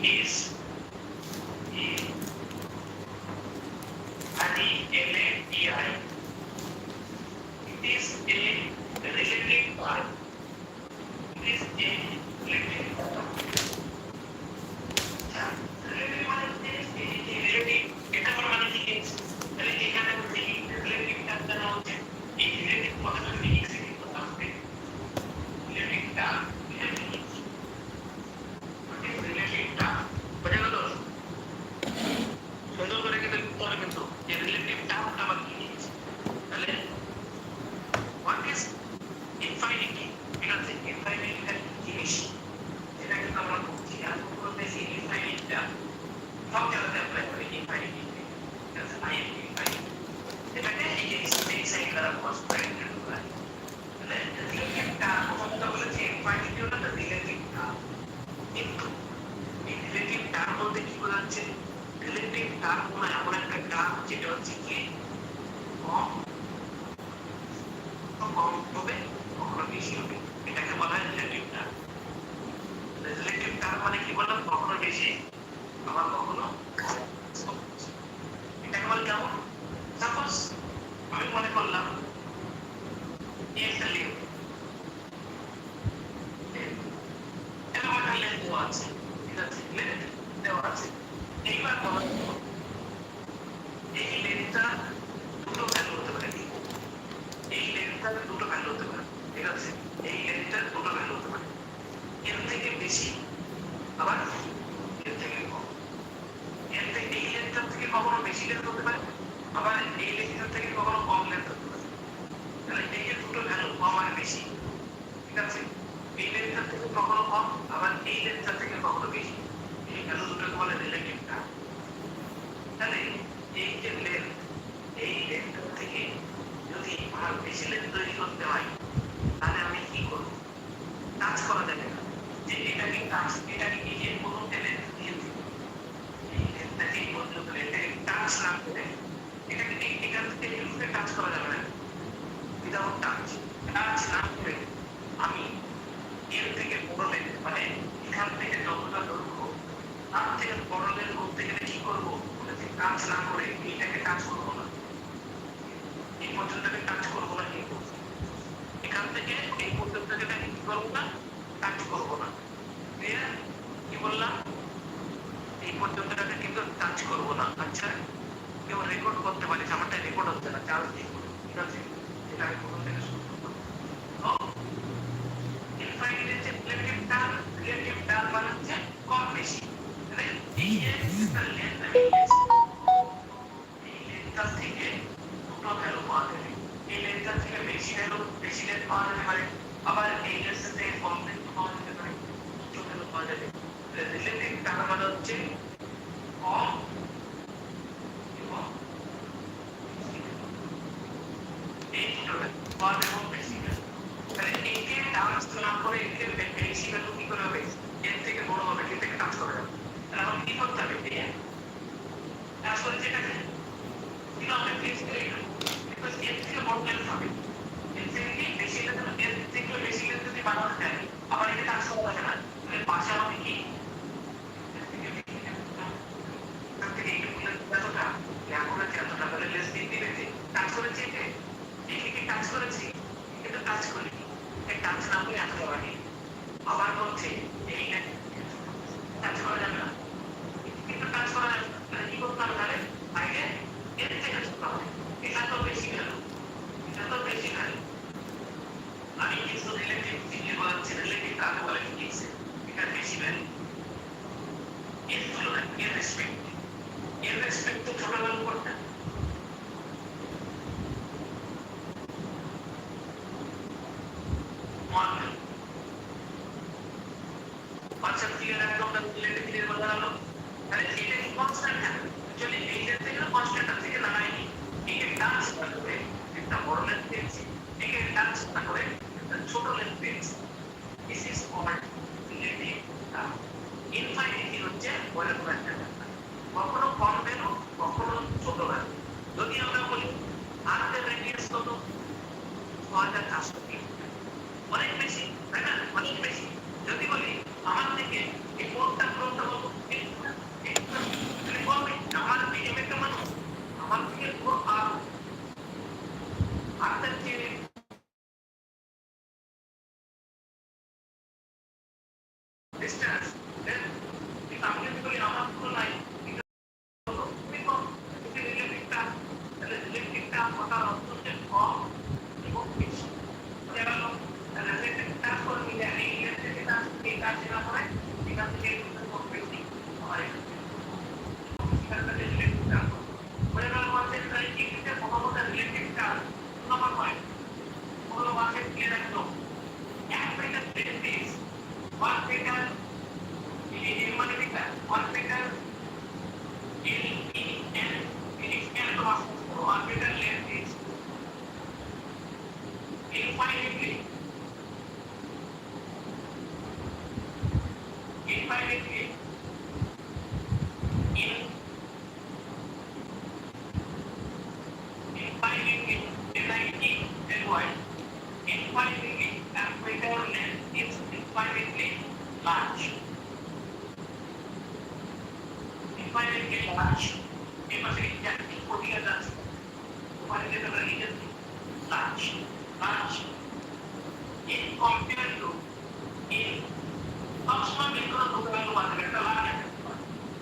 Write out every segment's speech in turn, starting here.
is a RELATI. It is a relative term. It is a relative term. Relative মানে হচ্ছে relative এটা মানে কি তাহলে এখানে হচ্ছে কি relative টার্মটা না হচ্ছে এই relative কথাটা মিনিং থেকে কথা হবে relative টার্ম relative টার্ম বোঝা গেল সুন্দর করে কিন্তু পড়ে কিন্তু যে relative টার্মটা মানে কি তাহলে what is infinity এটা হচ্ছে infinity এর জিনিস এটা কিন্তু আমরা বুঝছি আর বলতে সেই infinity সব জায়গাতে অ্যাপ্লাই করে infinity that's infinity এটাকে এই যে স্পেস দ্বারা কনস্ট্রাক্ট করা হয় তাহলে রিলেটিভ টার্ম কথা বলেছে infinity হলো একটা রিলেটিভ টার্ম কিন্তু এই রিলেটিভ টার্ম বলতে কি বোঝাচ্ছে রিলেটিভ টার্ম মানে এমন একটা টার্ম যেটা হচ্ছে কি কম হবে কখনো বেশি হবে এটাকে বলা হয় রিলেটিভ টার্ম রিলেটিভ টার্ম মানে কি বললাম কখনো বেশি আবার কখনো এটাকে বলে কেমন সাপোজ আমি মনে করলাম একটা লেন্থ এটা একটা লেন্থ দেওয়া আছে ঠিক আছে লেন্থ দেওয়া আছে এইবার বলা এই লেন্থটা দুটো ভ্যালু হতে পারে এই লেন্থটার দুটো ভ্যালু হতে পারে ঠিক আছে এই লেন্থটার দুটো ভ্যালু হতে পারে এর থেকে বেশি আবার এর থেকে কম এর থেকে এই লেন্থটার থেকে কখনো বেশি লেন্থ হতে পারে আবার এই লেন্থটার থেকে কখনো কম লেন্থ হতে পারে তাহলে এই যে দুটো ভ্যালু কম আর বেশি ঠিক আছে এই লেন্থটার থেকে কখনো কম আবার এই লেন্থটার থেকে কখনো বেশি এই ভ্যালু দুটোকে বলে রিলেটিভ টার্ম তাহলে এই যে লেন্থ এই লেন্থটার থেকে যদি আমার বেশি লেন্থ তৈরি করতে হয় তাহলে আমি কি করব টাচ করা যাবে না যে এটাকে এই যে প্রথম লেন্থ দিয়ে দিব এই লেন্থটাকে এই পর্যন্ত লেন্থটাকে টাচ না করে এটাকে এখান থেকে লুপে টাচ করা যাবে না উইদাউট টাচ না করে আমি এর থেকে বড় লেন্থ মানে এখান থেকে যতটা দৈর্ঘ্য তার থেকে বড় লেন্থ করতে গেলে কি করবো টাচ না করে এইটাকে টাচ করবো না এই পর্যন্তকে টাচ করবো না কি করবো এখান থেকে এই পর্যন্তকে কি করবো না টাচ করবো না ক্লিয়ার কি বললাম এই পর্যন্তটাকে কিন্তু টাচ করবো না আচ্ছা কেউ রেকর্ড করতে পারে আমারটা রেকর্ড হচ্ছে না চার্জ দিয়ে ঠিক আছে এটা আমি প্রথম থেকে শুরু করবো তো ইনফাইনাইট যে রিলেটিভ টার্ম মানে হচ্ছে কম বেশি তাহলে এই যে লেন্থ এই লেন্থটা থেকে দুটো ভ্যালু পাওয়া যাবে এই লেন্থটা থেকে বেশি লেন্থ পাওয়া যেতে পারে আবার এই লেন্থ থেকে কম লেন্থ পাওয়া যেতে পারে দুটো ভ্যালু পাওয়া যাবে রিলেটিভ টার্ম মানে হচ্ছে কম এবং এই দুটো কম এবং বেশি তাহলে এইকে টাচ না করে একে বেশি ভ্যালু কি করে হবে এর থেকে বড় হবে এর থেকে টাচ করা যাবে তাহলে আমাকে কি করতে হবে টাচ করে যেটাকে কিন্তু আমরা প্লেস করে বিকজ এর থেকে বড় লেন্থ হবে এর থেকে বেশি লেন্থ এর থেকে বেশি লেন্থ যদি বানাতে চাই আবার এটা টাচ করা যাবে না তাহলে পাশে আমাকে কি টাচ করেছি টাচ করেছি কিন্তু টাচ করিনি টাচ না করে আসতে পারি আবার বলছে এই টাচ করা যাবে না কিন্তু টাচ করা যাবে তাহলে কি করতে হবে তাহলে আগে এর থেকে ছোট হবে এটা তো বেশি গেল আমি কিছু রিলেটিভ জিনিস বলাচ্ছি রিলেটিভ কাকে বলে কি এটা বেশি ভ্যালু এর তুলনায় এর রেসপেক্ট ছোট ভ্যালু করতে আচ্ছা ক্লিয়ার একদম রিলেটিভ ক্লিয়ার বলা হলো তাহলে এটা কি কনস্ট্যান্ট থাকবে অ্যাকচুয়ালি এইটা থেকে কনস্ট্যান্ট থেকে নামাইনি একে টাচ না করে একটা বড় লেন্থ পেয়েছি একে টাচ না করে একটা ছোট লেন্থ পেয়েছি this is called relative term infinity হচ্ছে ওরকম একটা ব্যাপার কখনো কম ভ্যালু কখনো ছোট ভ্যালু যদি আমরা বলি আর্থের রেডিয়াস কত 6400 অনেক বেশি তাই না অনেক বেশি যদি বলি আমার থেকে এই কোণটা কত distance, then if I'm going to be আমার তুলনায় খুবই কম, যদি রিলেটিভ টার্ম, তাহলে রিলেটিভ টার্ম কথার অর্থ হচ্ছে কম এবং বেশি। বোঝা গেল? রিলেটিভ টার্ম করে মিলে এই রিলেটিভ টার্ম এই কাজ না করে এখান থেকে কম বেশি হয়। সেখানে রিলেটিভ টার্ম বোঝা গেল? আমাদের তাই ইংলিশে প্রথমত রিলেটিভ টার্ম নম্বর পয়েন্ট হলো মার্কেট ক্লিয়ার একদম এক মিটার টেন্ডিস 1 মিটার এই মানে কি 1 মিটার1 meter length is infinitely infinitely meter length is infinitely large. Infinitely large. It must be exactly 40 years. Large. Large. In compared to in approximately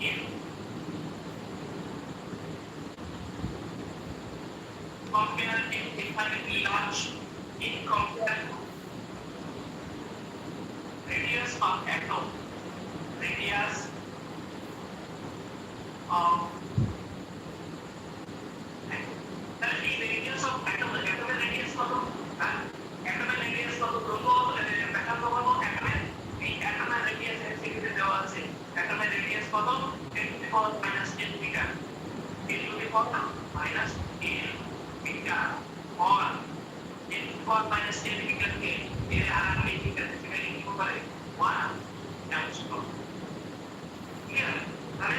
in compare infinitely large in compared to radius of atom. Radius of radius of atom. Atom radius কত? atom radius কত? প্রথম ব্যাখ্যা করব atom এই atom radius এর থেকে দেওয়া আছে। atom radius কত? 10 to the power minus 10 meter. 10 to the power minus 10 meter or 10 to the power minus 10 meter কে এর আর মিটার থেকে লিখতে পারে 1 angstrom. ক্লিয়ার? তাহলে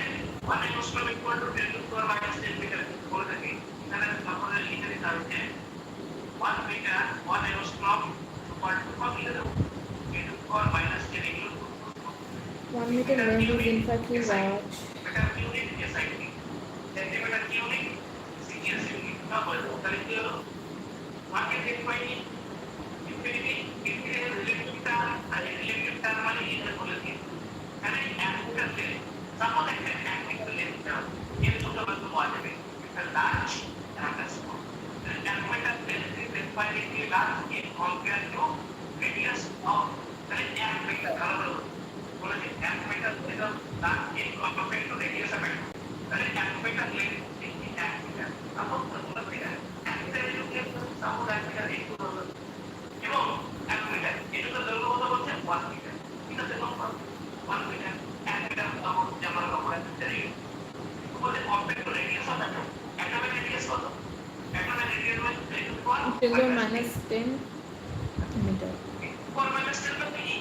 1 angstrom equal to 10 to the power minus 10 meter বলে থাকি। তাহলে আমরা লিখে দিতে হবে 1 meter 1 angstrom equal to কত লিখে দেব? 10 to the power minus 10 equal to 1 meter length is infinitely large. meter cubic SI centimeter cubic CS unit না বলবো তাহলে কি হলো 1 কে চেক পাই ইনফিনিটি রিলেটিভ টার্ম আর রিলেটিভ টার্ম মানে এটা বলে দিই মানে 1 মিটার লেন্থ সাপোজ একটা 1 মিটার লেন্থ দাও এর দুটো বস্তু পাওয়া যাবে একটা লার্জ আর একটা small 1 metre length is infinitely large in compare to radius of তাহলে 1 মিটার আলাদা বলে দিই 1 metre length large in compare to radius of atom তাহলে 1 metre length is 1 meter suppose তোমরা বলে 1 মিটার এর সাপোজ 1 মিটার একটু হলো এবং 1 মিটার এটা তো দৈর্ঘ্য কত বলছে 1 মিটার ঠিক আছে কোন 1 মিটার 1 মিটার সাপোজ আমরা কখনো ধরে বলে compare to radius of atom atom এর রেডিয়াস কত atom এর রেডিয়াস হলো 10 to the power minus 10 meter. power minus 10 মানে কি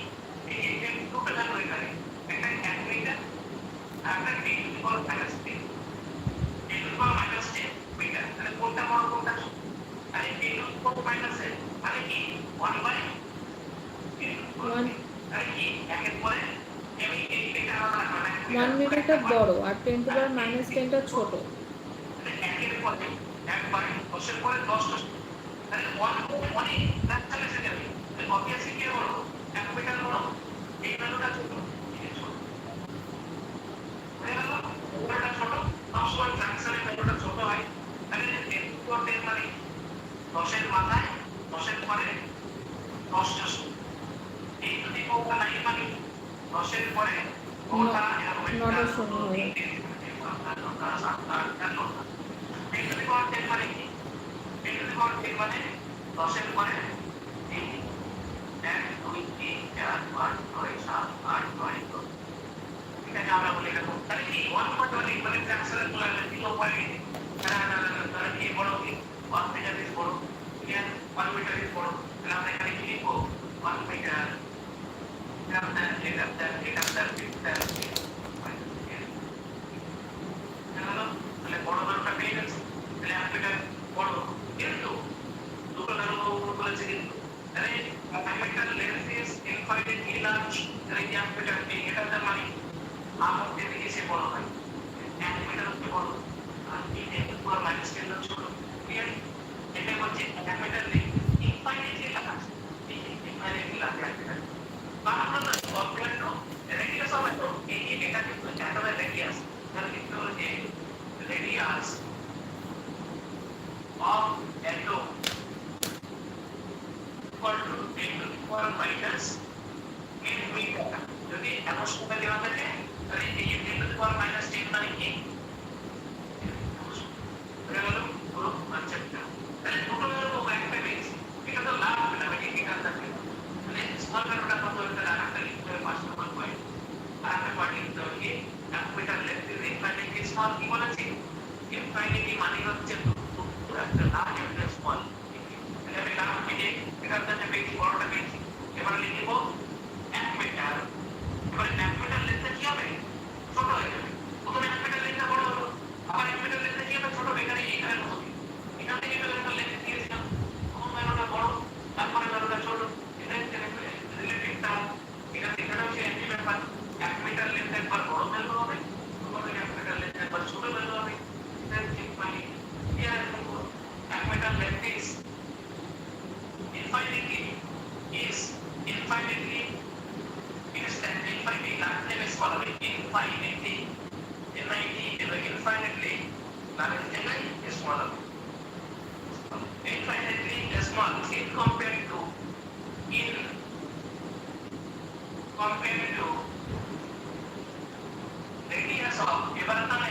এই যে দুটো জানো এখানে একটা 1 মিটার আর একটা 10 to the power minus 10 10 to the power minus 10 metre তাহলে কোনটা বড় কোনটা ছোট তাহলে 10 to the power minus 10 মানে কি 1 by 1 তাহলে কি একের পরে আমি এই এটা আলাদা মানে 1 মিটারটা বড় আর 10 to the power minus 10 টা ছোট। একের পরে 1 by 10 এর পরে 10 তাহলে 1 মানে ন্যাচারাল এসে যাবে অবভিয়াসলি কি বড় 1 মিটার বড় এই ভ্যালুটা ছোট এই ছোট হয়ে গেল ওটা ছোট সবসময় ফ্র্যাকশনের ভ্যালুটা ছোট হয় তাহলে 10 to the power মানে 10 এর মাথায় 10 এর পরে 10 টা শূন্য এই যদি কোটা নাই মানে 10 এর পরে কোটা এরকম নটা শূন্য হবে। এই যদি পাওয়ার 10 মানে কি এই যদি পাওয়ার 10 মানে 10 এর পরে এই 1 2 3 4 5 6 7 8 9 10 এটাকে আমরা বলি এটা তাহলে কি 1.1 মানে ফ্র্যাকশনের তুলনায় 0.8 তাহলে কি বড় কি 1 মিটার ইজ বড় ক্লিয়ার 1 মিটার ইজ বড় তাহলে আমরা এখানে কি লিখব 1 মিটার তাহলে বড় ধরনটা পেয়ে গেছে তাহলে 1 মিটার বড় কিন্তু দুটো ধরন বলেছে কিন্তু তাহলে 1 metre length is infinitely large তাহলে 1 মিটার এটা তার মানে আমার থেকে এসে বড় হয় 1 মিটার হচ্ছে বড় আর এই পুরো মাইনাস 10 ছোট ক্লিয়ার এটা হচ্ছে 1 metre length infinitely large infinitely large 1 meter বাংলা কম্পেয়ার টু এত সময় দেওয়া থাকে তাহলে এই 10 টু দি পাওয়ার মাইনাস 10 মানে কি এটা হলো পুরো কনসেপ্টটা তাহলে দুটো ভ্যালু একটা পেয়েছি এটা তো লাভ হবে না মানে কি কাজ থাকবে মানে স্মল ভ্যালুটা কত হতে আর একটা লিখতে হবে 5 নম্বর পয়েন্ট আর একটা পয়েন্ট লিখতে হবে কি capital left is infinitely small কি বলেছি ইনফাইনাইটলি মানে হচ্ছে একটা লার্জ একটা স্মল তাহলে আমি লাভ পেয়ে এটার জন্য পেয়েছি বড়টা পেয়েছি এবার লিখব 1 মিটার এবার 1 মিটার লেন্থটা কি হবে ছোট হয়ে যাবে প্রথমে 1 মিটার লেন্থটা বড় হলো আবার 1 মিটার লেন্থটা কি হবে ছোট এখানে এইখানে হবে এখান থেকে একটা লেন্থ দিয়েছিলাম কোন ভ্যালুটা বড় তারপরে ভ্যালুটা ছোট এটা রিলেটিভ টার্ম এটা এখানেও সে একই ব্যাপার 1 মিটার লেন্থ একবার বড় ভ্যালু হবে অথবা 1 মিটার লেন্থ একবার ছোট ভ্যালু হবে এটা ঠিক মানে here 1 metre length is infinitely is that infinitely last name is following infinitely infinitely last name is smaller infinitely small in compared to radius of এবার আমরা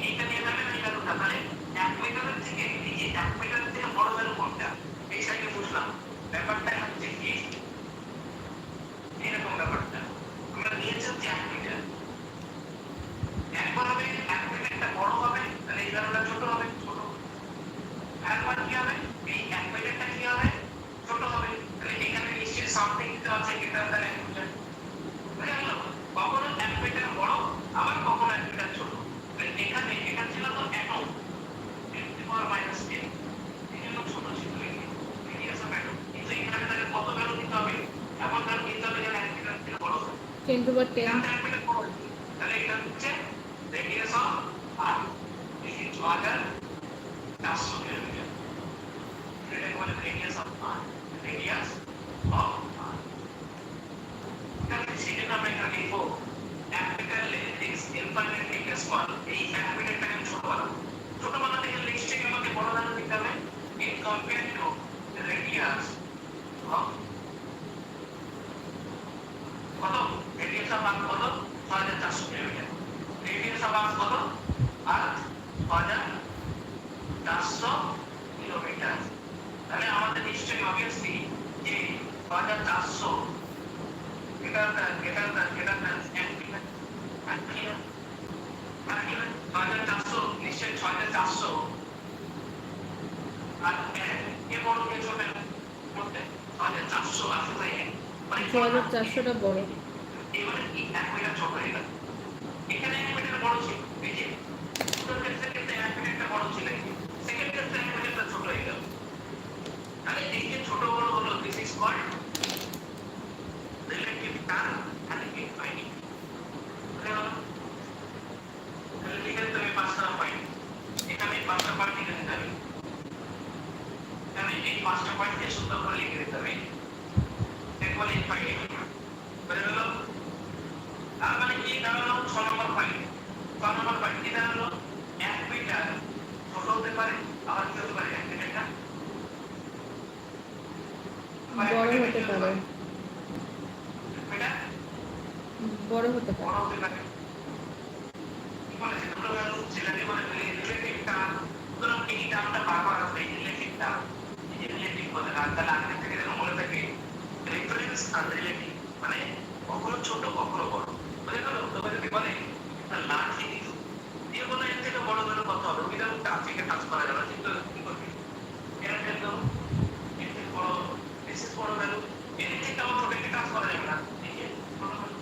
এইটা নিয়ে যাবেন এইটা উঠা তাহলে 1 মিটারের থেকে এই যে 1 মিটারের থেকে বড় ভ্যালু কোনটা এই সাইডে বুঝলাম ব্যাপারটা হচ্ছে কি এরকম ব্যাপারটা আমরা নিয়েছি 1 মিটার একবার হবে 1 মিটারটা বড় হবে তাহলে এই ভ্যালুটা ছোট হবে ছোট একবার কি হবে এই 1 মিটারটা কি হবে ছোট হবে তাহলে এখানে নিশ্চয়ই সামথিং দিতে আছে এটা তাহলে 1 মিটার বুঝা গেল কখনো 1 মিটার বড় আবার কখনো 1 মিটার ছোট তাহলে এখানে এটা ছিল তো অ্যাটম 10 টু পাওয়ার মাইনাস 10 এই জন্য ছোট ছিল রেডিয়াস অফ অ্যাটম কিন্তু এখানে তাহলে কত ভ্যালু দিতে হবে এমন ভ্যালু দিতে হবে যেন 1 মিটার থেকে বড় হয় 10 to the 10 তাহলে এটা হচ্ছে radius of R this is water 400 kilometre এটা বলে radius of R radius of R তাহলে সেটা আমরা এখানে লিখব 1 metre length is infinitely small এই 1 মিটারটাকে ছোট বানাতে গেলে নিশ্চয়ই আমাকে বড় ভ্যালু দিতে হবে in compare to radius of কত রেডিয়াস অফ আর্থ কত 6400 কিলোমিটার রেডিয়াস অফ আর্থ কত আর্থ 6400 কিলোমিটার তাহলে আমাদের নিশ্চয়ই অবভিয়াসলি যে 6400 এটা 1 মিটার আর কি 6400 নিশ্চয়ই 6400 আর এ বড় কে ছোট করতে 6400 আছে তাই মানে 6400টা বড় এবারে কি 1 মিটার ছোট হয়ে গেল এখানে 1 মিটার বড় ছিল এই যে প্রথম ক্ষেত্রে 1 মিটারটা বড় ছিল সেকেন্ড ক্ষেত্রে 1 মিটারটা ছোট হয়ে গেল তাহলে এই যে ছোট বড় হলো this is called relative term and infinite তাহলে এখানে তুমি 5টা পয়েন্ট এখানে 5টা পয়েন্ট লিখে দিতে হবে এখানে এই 5টা পয়েন্টকে সুন্দর করে লিখে দিতে হবে একবার ইনফাইনাইট বলে হলো তার মানে কি দাঁড়ালো 6 নম্বর পয়েন্ট 6 নম্বর পয়েন্ট কি দাঁড়ালো 1 মিটার ছোট হতে পারে আবার কি হতে পারে 1 মিটারটা বড় হতে পারে এটা বড় হতে বড় পারে হতে পারে কি বলে দুটো ভ্যালু ছেলেদের বলে রিলেটিভ টার্ম সুতরাং এই টার্মটা বারবার আসবে রিলেটিভ টার্ম এই রিলেটিভ বলে আর তাহলে আগে থেকে যেন মনে থাকে রেফারেন্স আর রিলেটিভ মানে কখনো ছোট কখনো বড় বুঝে গেল তবে যদি বলে লার্জ ইজ দিয়ে বলে এর থেকে বড় ভ্যালু কত হবে উইদাউট টাচ থেকে টাচ করা যাবে কিন্তু কি করবে এর থেকে এর থেকে বড় দিস ইজ বড় ভ্যালু এর থেকে আবার ছোট থেকে টাচ করা যাবে না এই যে ছোট ভ্যালু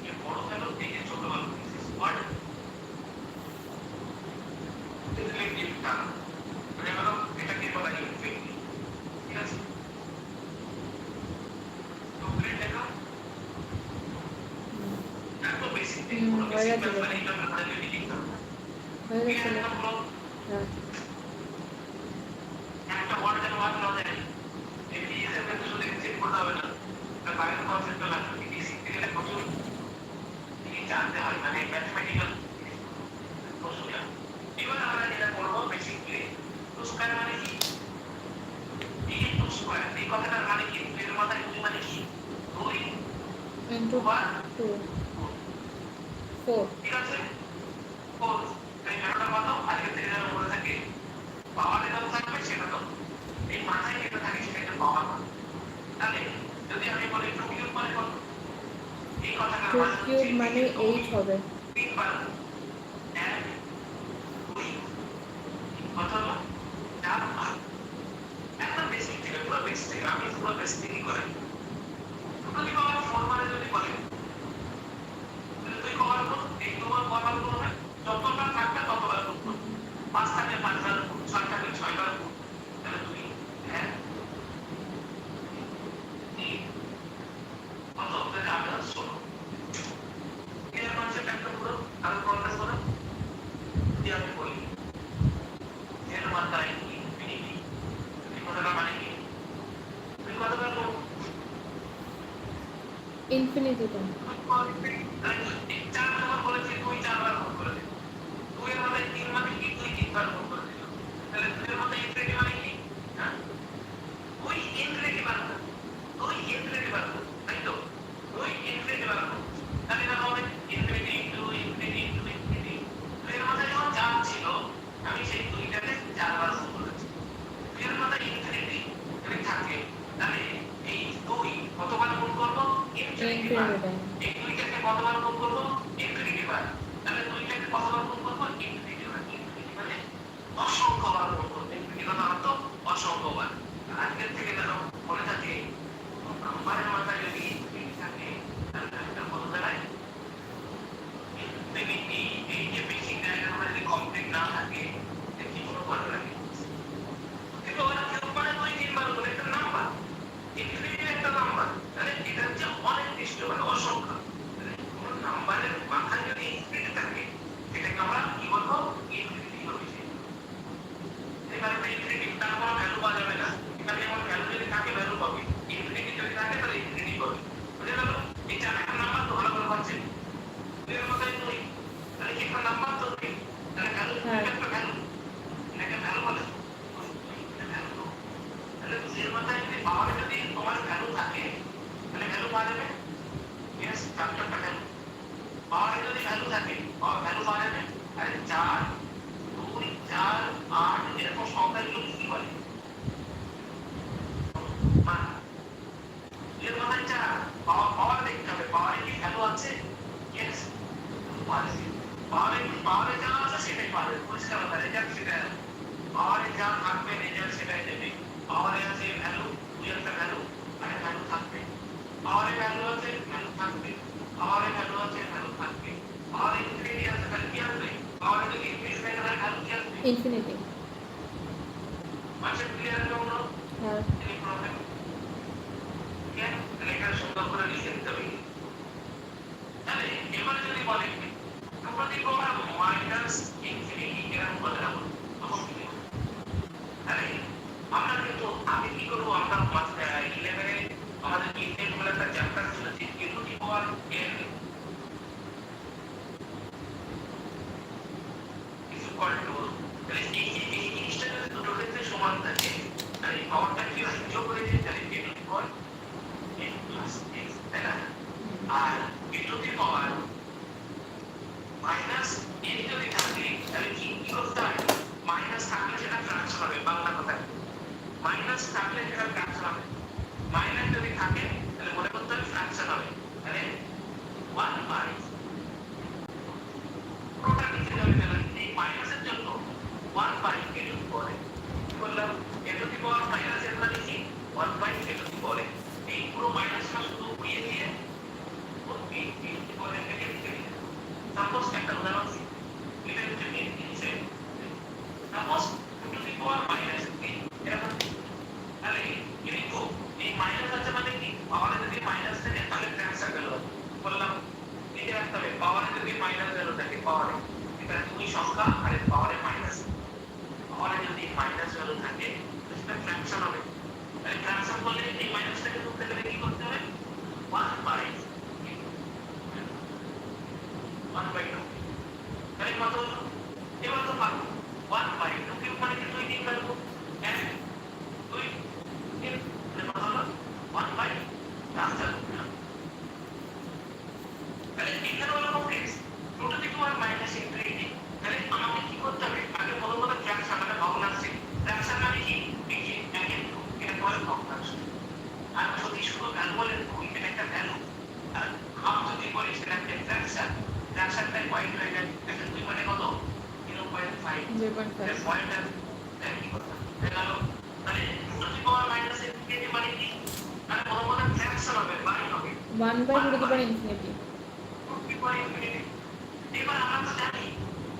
এই বড় ভ্যালু থেকে ছোট value this is what relative term মানে হলো এটাকে বলা হয় ইনফিনিটি ঠিক আছে তো গ্রেড দেখো একদম বেসিক থেকে পুরো বেসিক মানে এটা আমরা যদি লিখতাম হয়ে গেছে হ্যাঁ একটা ওয়ার্ড এর ওয়ার্ড না জানি এই ডিএস এর মধ্যে শুধু চেক করতে হবে না তার বাইরে কনসেপ্ট লাগবে বেসিক থেকে প্রচুর জিনিস জানতে হয় মানে ম্যাথমেটিক্যাল প্রশ্ন এবার আমরা যেটা করব বেসিকলি টু স্কয়ার মানে কি এই টু স্কয়ার এই কথাটার মানে কি এর মাথায় মানে কি 2 ইনটু ওভার 2 4 ঠিক আছে? 4 এই ভ্যালুটা কত? আজকে থেকে যেন বলে থাকি পাওয়ার যেটা থাকবে সেটা তো এই মাথায় যেটা থাকে সেটা একটা পাওয়ার। তাহলে যদি আমি বলি 2 কিউব মানে কত? এই কথাটা 2 মানে কিউব মানে 8 হবে। 3 বার 1 2 কত হলো? 4 5 একদম বেসিক থেকে পুরো বেসিক থেকে আমি পুরো বেসিক থেকেই করাই। যদি পাওয়ার 4 মানে যদি বলে তাহলে তুই কভার কর এই তোমার কভার করবে যতটা থাকবে ততবার করবে 5 থাকে 5 বার 6 থাকে 6 বার তাহলে তুই হ্যাঁ এই কত তাহলে আমরা 16 এর কনসেপ্ট একটা পুরো আর কনসেপ্ট করে যদি আমি বলি এর মাত্রা ইনফিনিটি এই কথাটা মানে কি তুই কতবার করবো ইনফিনিটি টাইম। Infinity time. এই দুইটাকে কতবার গুণ করব ইনফিনিটি বার তাহলে দুইটাকে কতবার গুণ করব ইনফিনিটি বার ইনফিনিটি মানে অসংখ্য বার গুণ করব ইনফিনিটি মানে অর্থ অসংখ্য বার আজকের থেকে যেন মনে থাকে নাম্বারের মাথায় যদি ইনফিনিটি থাকে তাহলে একটা কত দাঁড়ায় ইনফিনিটি এই যে বেসিক ডায়াগ্রামে যদি কমপ্লিট না থাকে কি কোনো ভালো লাগে কিন্তু ওরা কেউ মানে 2-3 বার বলে একটা নাম্বার ইনফিনিটি একটা নাম্বার তাহলে এটা হচ্ছে অনির্দিষ্ট মানে অসংখ্য কোন নাম্বারের মাথায় যদি ইনফিনিটি থাকে এটাকে আমরা কি বলবো ইনফিনিটি বলবো এখানে ইনফিনিটি তার কোনো ভ্যালু পাওয়া যাবে না এখানে যেমন ভ্যালু যদি থাকে ভ্যালু পাবে ইনফিনিটি যদি থাকে তাহলে ইনফিনিটি পাবে বুঝে গেল এটা একটা নাম্বার তো ভালো করে পাচ্ছেন এর মাথায় তুই তাহলে কি একটা নাম্বার তো তুই তাহলে ভ্যালু একটা ভ্যালু এটাকে ভ্যালু বলে তাহলে এর মাথায় যদি পাওয়ার যদি তোমার ভ্যালু থাকে তাহলে ভ্যালু পাওয়া যাবে ইয়েস ফ্যাক্টরটা ভ্যালু পাওয়ারে যদি ভ্যালু থাকে পাওয়ার ভ্যালু পাওয়া যাবে আরে 4 2 4 8 এরকম সংখ্যাগুলো কি বলে মান এর মাথায় 4 পাওয়ার দেখতে হবে পাওয়ারে কি ভ্যালু আছে ইয়েস পাওয়ারে যা আছে সেটাই পাবে পরিষ্কার কথা রেজাল্ট সেটা পাওয়ারে যা থাকবে রেজাল্ট সেটাই দেবে পাওয়ারে আছে ভ্যালু দুই একটা ভ্যালু মানে ভ্যালু থাকবে পাওয়ারে ভ্যালু আছে ভ্যালু থাকবে পাওয়ারে ভ্যালু আছে ভ্যালু থাকবে পাওয়ারে ইনফিনিটি আছে তাহলে কি আসবে পাওয়ারে যদি ইনফিনিটি থাকে তাহলে ভ্যালু কি আসবে ইনফিনিটি। মাসে ক্লিয়ার হলো হ্যাঁ এই প্রবলেম কেন লেখা সুন্দর করে লিখে দিতে হবে তাহলে এবারে যদি বলে আমরা কি করব মাইনাস ইনফিনিটি এরকম করে রাখবো তখন কি হবে তাহলে আমরা কিন্তু আগে কি করব আমরা 11 এ আমাদের ইন্টেল বলে একটা চ্যাপ্টার ছিল যে unity power n is equal two তাহলে এই জিনিসটা যদি দুটো ক্ষেত্রে সমান থাকে তাহলে পাওয়ারটা কি হয় যোগ করে দিই তাহলে unity power n plus x তাই না আর ইউনিটি পাওয়ার মাইনাস n যদি থাকে তাহলে কি করতে হয় মাইনাস থাকলে সেটা ফ্র্যাকশন হবে বাংলা কথায় মাইনাস থাকলে সেটা ফ্র্যাকশন হবে মাইনাস যদি থাকে তাহলে মনে করতে হবে ফ্র্যাকশন হবে তাহলে 1 বাই পুরোটা নিচে যাবে তাহলে এই মাইনাসের জন্য 1 বাই a টু পাওয়ার কি বললাম a two the power minus এর মানে কি 1 বাই a টু দি পাওয়ার এই পুরো মাইনাসটা শুধু উড়িয়ে দিয়ে a টু দি পাওয়ার এটাকে লিখে দিই সাপোজ একটা উদাহরণ দিই এটা হচ্ছে মেইন জিনিস suppose 2 two the power minus 3 এরকম তাহলে কিন্তু এই মাইনাস আছে মানে কি পাওয়ারে যদি মাইনাস থাকে তাহলে ট্রান্সফার গেল বললাম এই যে রাখতে হবে পাওয়ারে যদি মাইনাস ভ্যালু থাকে পাওয়ারে এটা দুই সংখ্যা আর পাওয়ারে মাইনাস পাওয়ারে যদি মাইনাস ভ্যালু থাকে সেটা ফ্র্যাকশন হবে তাহলে ফ্র্যাকশন করলে এই মাইনাসটাকে তুলতে গেলে কি করতে হবে 1 বাই 1 বাই 2 তাহলে কত হলো এবার তো পাবো 1 বাই 2 কিউব মানে কি 2 3 পাবো 1 2 3 মানে কত হলো 1 বাই 4 পয়েন্ট হয়ে যায় দেখেন 2 মানে কত 0.5 0.5 পয়েন্ট একই কথা গেল মানে two to the power minus infinity মানে কি মানে কোনো কোনো ফ্র্যাকশন হবে মানে হবে 1 by 2 to the power infinity two to the power infinity এবার আমরা তো জানি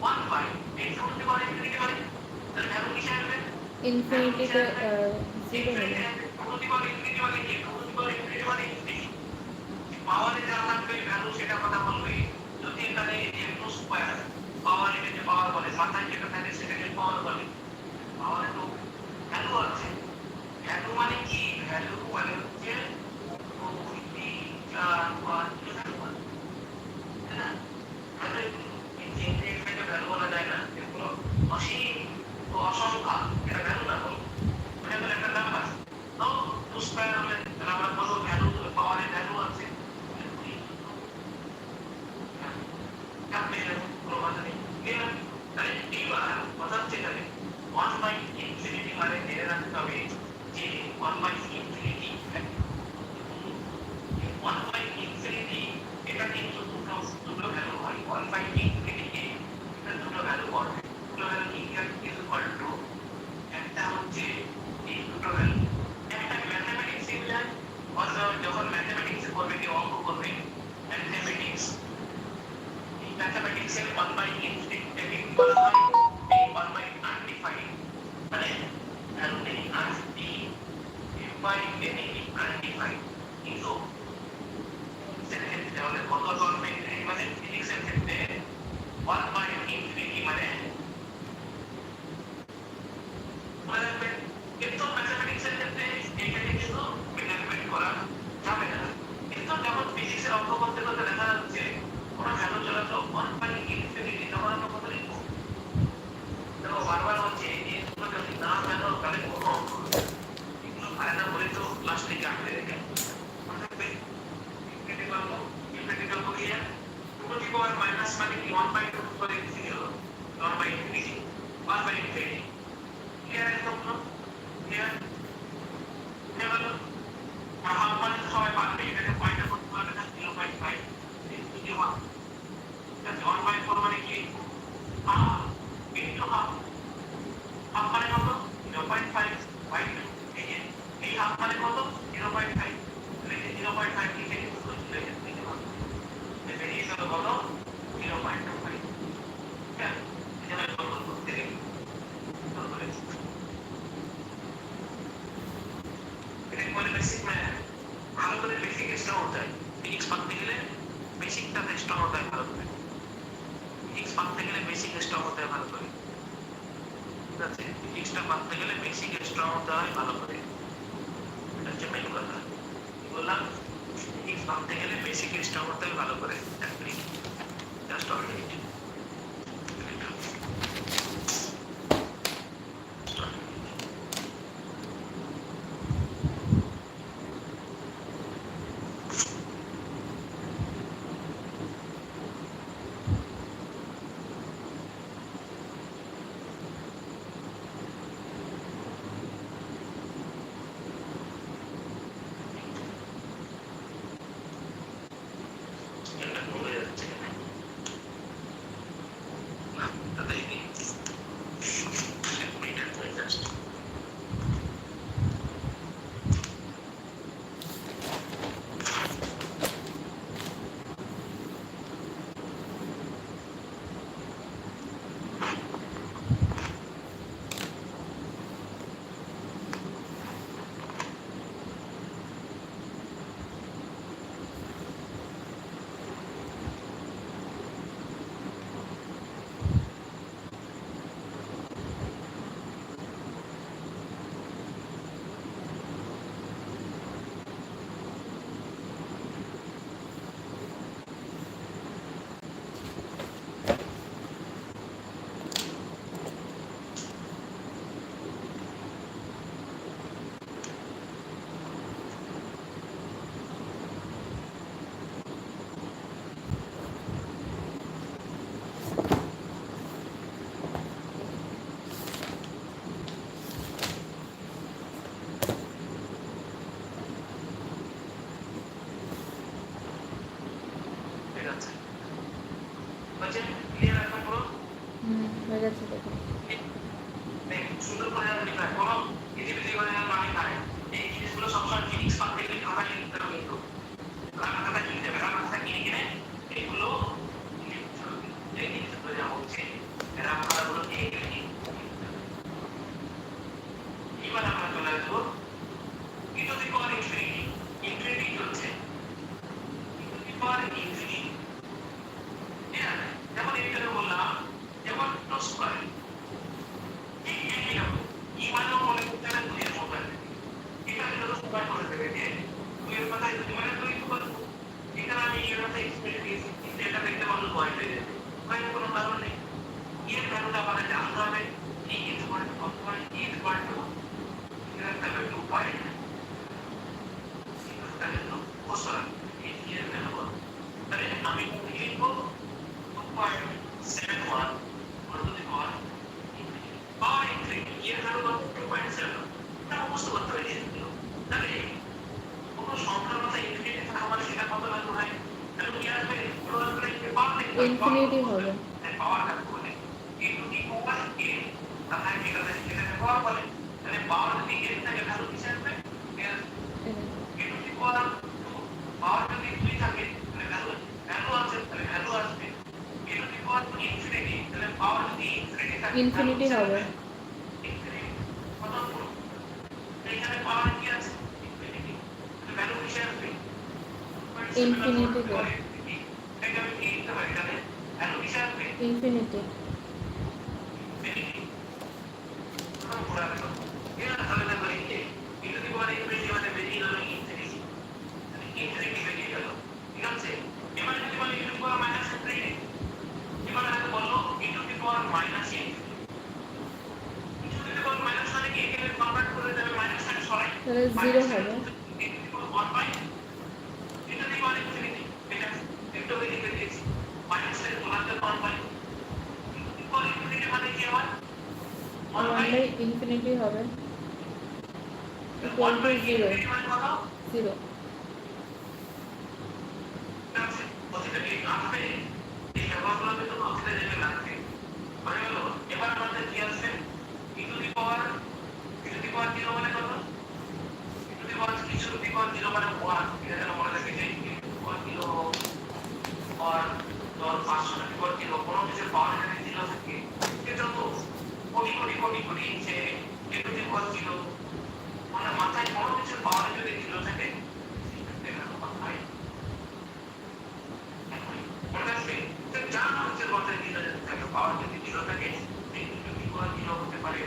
1 বাই এই two to the power infinity মানে তাহলে ভ্যালু কি আসবে infinity তে 0 হবে two to the power infinity মানে কি two to the power infinity মানে ইনফিনিটি পাওয়ারে যা থাকবে ভ্যালু সেটা কথা বলবে যদি এখানে টু স্কয়ার পাওয়ার এটাকে পাওয়ার বলে মাথায় যেটা থাকে সেটাকে পাওয়ার বলে পাওয়ারে তো ভ্যালু আছে ভ্যালু মানে কি ভ্যালু মানে হচ্ছে প্রকৃতি যার ভ্যালু না তাহলে এই যে এখানে ভ্যালু বলা যায় না এগুলো অসীম ও অসংখ্য এটা ভ্যালু না বল এটা হলো একটা নাম্বার তো টু স্কয়ার হলে তাহলে আমরা বলবো ভ্যালু পাওয়ারে ভ্যালু আছে মানে ধরে রাখতে হবে যে 1 বাই ইনফিনিটি 1 বাই ইনফিনিটি এটা কিন্তু দুটো ভ্যালু হয় 1 বাই ইনফিনিটি এটা দুটো ভ্যালু হয় দুটো ভ্যালু ইকুয়াল টু একটা হচ্ছে এই দুটো ভ্যালু একটা ম্যাথমেটিক্স এর যখন ম্যাথমেটিক্স করবে কি অঙ্ক করবে ম্যাথমেটিক্স এর 1 বাই ইনফিনিটি এটাকে বলা হয় এই 1 বাই আনডিফাইন্ড মানে ভ্যালু নেই আনডি বাই এনি আনডিফাইন্ড কিন্তু ক্ষেত্রে আমাদের কত করবে মানে ফিজিক্স এর ক্ষেত্রে 1 বাই ইনফিনিটি মানে কিন্তু ম্যাথমেটিক্স এর ক্ষেত্রে এখানে কিন্তু ম্যাথমেটিক্স করা যাবে না কিন্তু যখন ফিজিক্স এর অঙ্ক করতে করতে দেখা যাচ্ছে কোনো ভ্যালু চলে তো 1 বাই ইনফিনিটি তখন আমরা কত লিখবো দেখো বারবার হচ্ছে এই দুটো যদি না জানো তাহলে কোনো অঙ্ক এগুলো আলাদা করে তো লাস্টে কাটতে রেখে থাকবে ইনফিনিটি করবো কি two to the power minus মানে কি 1 বাই 2 করে ইনফিনিটি হলো 1 by infinity 1 by infinity clear একদম ক্লিয়ার হলো আমার মানে সবাই পারবে এটাকে পয়েন্ট করতে পারবে না 0.5 যদি 1 1 বাই 4 মানে কি হাফ ইনটু হাফ হাফ মানে কত 0.5 বাই 2 এই হাফ মানে কত 0.5 তাহলে 0.5 লিখে চলে যাচ্ছে এটা এই হলো কত 0.25 হ্যাঁ এটা কত করতে দেখি এটা কোন বেসিক মানে ভালো করে বেসিক স্ট্রং হতে হয় ফিজিক্স পড়তে গেলে বেসিকটা স্ট্রং হতে হয় ভালো করে ফিজিক্স পড়তে গেলে বেসিক স্ট্রং হতে হয় ভালো করে ঠিক আছে ফিজিক্সটা পড়তে গেলে বেসিক স্ট্রং হতে হয় ভালো করে এটা হচ্ছে মেইন কথা বললাম ফিজিক্স পড়তে গেলে বেসিক স্ট্রং হতে হয় ভালো করে জাস্ট অলরেডি এটা কমে যাচ্ছে হচ্ছে ক্লিয়ার এখন পুরো হয়ে গেছে দেখো। সুন্দর করে লিখা কোনো ইতিবিধি করে মানে পারে এই জিনিসগুলো সবসময় ফিজিক্স পারফেক্টলি খাতা লিখতে হবে কিন্তু খাতা কিনতে হবে খাতা কিনে কিনে এগুলো লিখতে হবে এই জিনিসগুলো যা হচ্ছে এরা খাতাগুলো কিনে কিনে এবার আমরা চলে আসবো ইটো দি পাওয়ার ইনফিনিটি ইনফিনিটি হচ্ছে ইটো দি পাওয়ার ইনফিনিটি যেমন এইখানে বললাম যেমন টো স্কয়ার ইমানও মনে করতে না দুইয়ের মতো এটা কিন্তু স্কয়ার করে দেবে যে দুইয়ের কথা যদি মানে দুই তো করব এখানে আমি এটাতে এক্সপ্রেস দিয়েছি কিন্তু এটা দেখতে মানুষ ভয় পেয়ে যাবে ভয়ের কোনো কারণ নেই এর ভ্যালুটা আমাদের জানতে হবে এই ইকুয়াল টু কত হয় ইকুয়াল টু এর ভ্যালু 2 পয়েন্ট তাহলে তো কোসরা এই এর ভ্যালু তাহলে আমি লিখব 2.71 two the power power infinity এর ভ্যালু কত 2.7 এটা মুখস্থ করতে হবে জিনিসগুলো তাহলে কোনো সংখ্যার মধ্যে ইনফিনিটি থাকা মানে সেটা কত ভ্যালু হয় তাহলে কি আসবে পুরো আসবে পাওয়ার ইনফিনিটি হবে পাওয়ার কাজ করে ইনটু টি পাওয়ার a তাহলে কি হবে এটাকে পাওয়ার বলে তাহলে পাওয়ার যদি n থাকে ভ্যালু কি আসবে ইনটু টি পাওয়ার পাওয়ার যদি 2 থাকে তাহলে ভ্যালু আছে তাহলে ভ্যালু আসবে ইনটু টি পাওয়ার ইনফিনিটি তাহলে পাওয়ার যদি ইনফিনিটি থাকে ইনফিনিটি হবে এখানে পাওয়ার কি আছে ইনফিনিটি ভ্যালু কি আসবে ইনফিনিটি হবে এটা আমি কি লিখতে পারি তাহলে ভ্যালু কি আসবে ইনফিনিটি তাহলে 0 হবে ইনফিনিটি হবে ইকুয়াল টু 0 0 এবার আমাদের কি আছে ই টু দি পাওয়ার জিরো মানে কত ই টু দি পাওয়ার কিছু টু দি পাওয়ার জিরো মানে 1 এটা যেন মনে রাখে যে ই টু দি পাওয়ার জিরো আর ধর 500 টু দি পাওয়ার জিরো কোনো কিছু পাওয়ার যদি জিরো থাকে এটা তো কোটি কোটি কোটি কোটি যে ই টু দি পাওয়ার জিরো মানে মাথায় কোনো কিছু পাওয়ার যদি জিরো থাকে এটা তো হয় মনে রাখবে যে যা হচ্ছে মাথায় জিরো থাকে পাওয়ার যদি জিরো থাকে ই টু দি পাওয়ার জিরো হতে পারে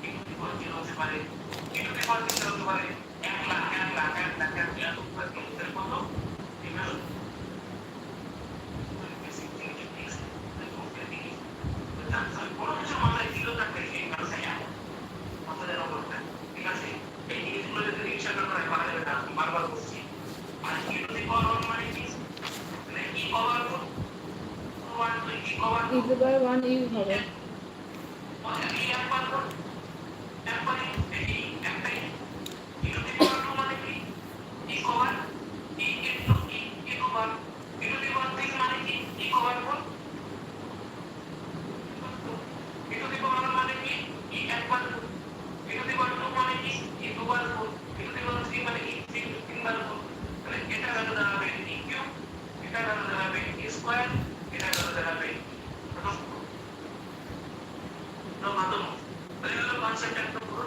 ই টু দি পাওয়ার জিরো হতে পারে ই টু দি পাওয়ার জিরো হতে পারে 1 লাখ 1 লাখ 1 লাখ 1 লাখ উপর কিলোমিটার কত ইমেল কোনো কিছু মাথায় জিরো থাকলে সেই মাথায় মাথায় নম্বরটা ঠিক আছে এই জিনিসগুলো যদি রিক্সা করে করা যাবে না বারবার বলছি আর ই টু দি পাওয়ার 1 মানে কি মানে ই পাওয়ার 1 তো ই পাওয়ার ই টু পাওয়ার 1 ইউ হবে ই একবার একবারে এই একটাই ই টু দি পাওয়ার 2 মানে কি ই পাওয়ার ই into E power E two the পাওয়ার 3 মানে কি ই পাওয়ার 4 ই টু দি পাওয়ার মানে কি ই একবার ই টু দি পাওয়ার 2 মানে কি ই পাওয়ার 4 ই টু দি পাওয়ার 3 মানে কি 3 বার 4 তাহলে এটা ভ্যালু দাঁড়াবে ই কিউব এটা ভ্যালু দাঁড়াবে ই স্কয়ার এটা ভ্যালু দাঁড়াবে মাধ্যম তাহলে হলো কনসেপ্ট একটা পুরো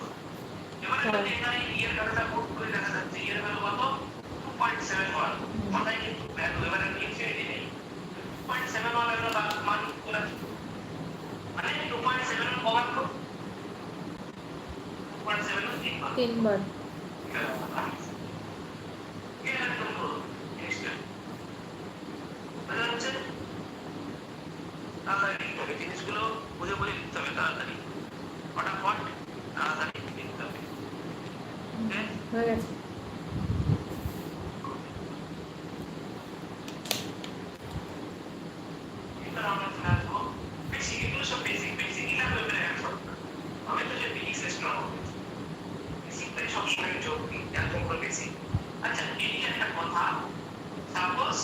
এবারে এখানে এর ভ্যালুটা পুট করে দেখা যাচ্ছে এর ভ্যালু কত 2.71 মাথায় কিন্তু ভ্যালু এবারে ইনফিনিটি নেই 2.71 এর মান কত মানে 2.7 ওভার 2.7 3 বার জিনিসগুলো বুঝে বুঝে লিখতে হবে তাড়াতাড়ি ফটাফট তাড়াতাড়ি লিখতে হবে হয়ে গেছে এবার আমরা চলে আসবো বেসিক এগুলো সব বেসিক বেসিক ইলা ব্যাপারে একদম আমি তো যে ফিজিক্স স্ট্রং বেসিকটাই সবসময় যোগ দিই একদম করে বেসিক আচ্ছা এই একটা কথা সাপোজ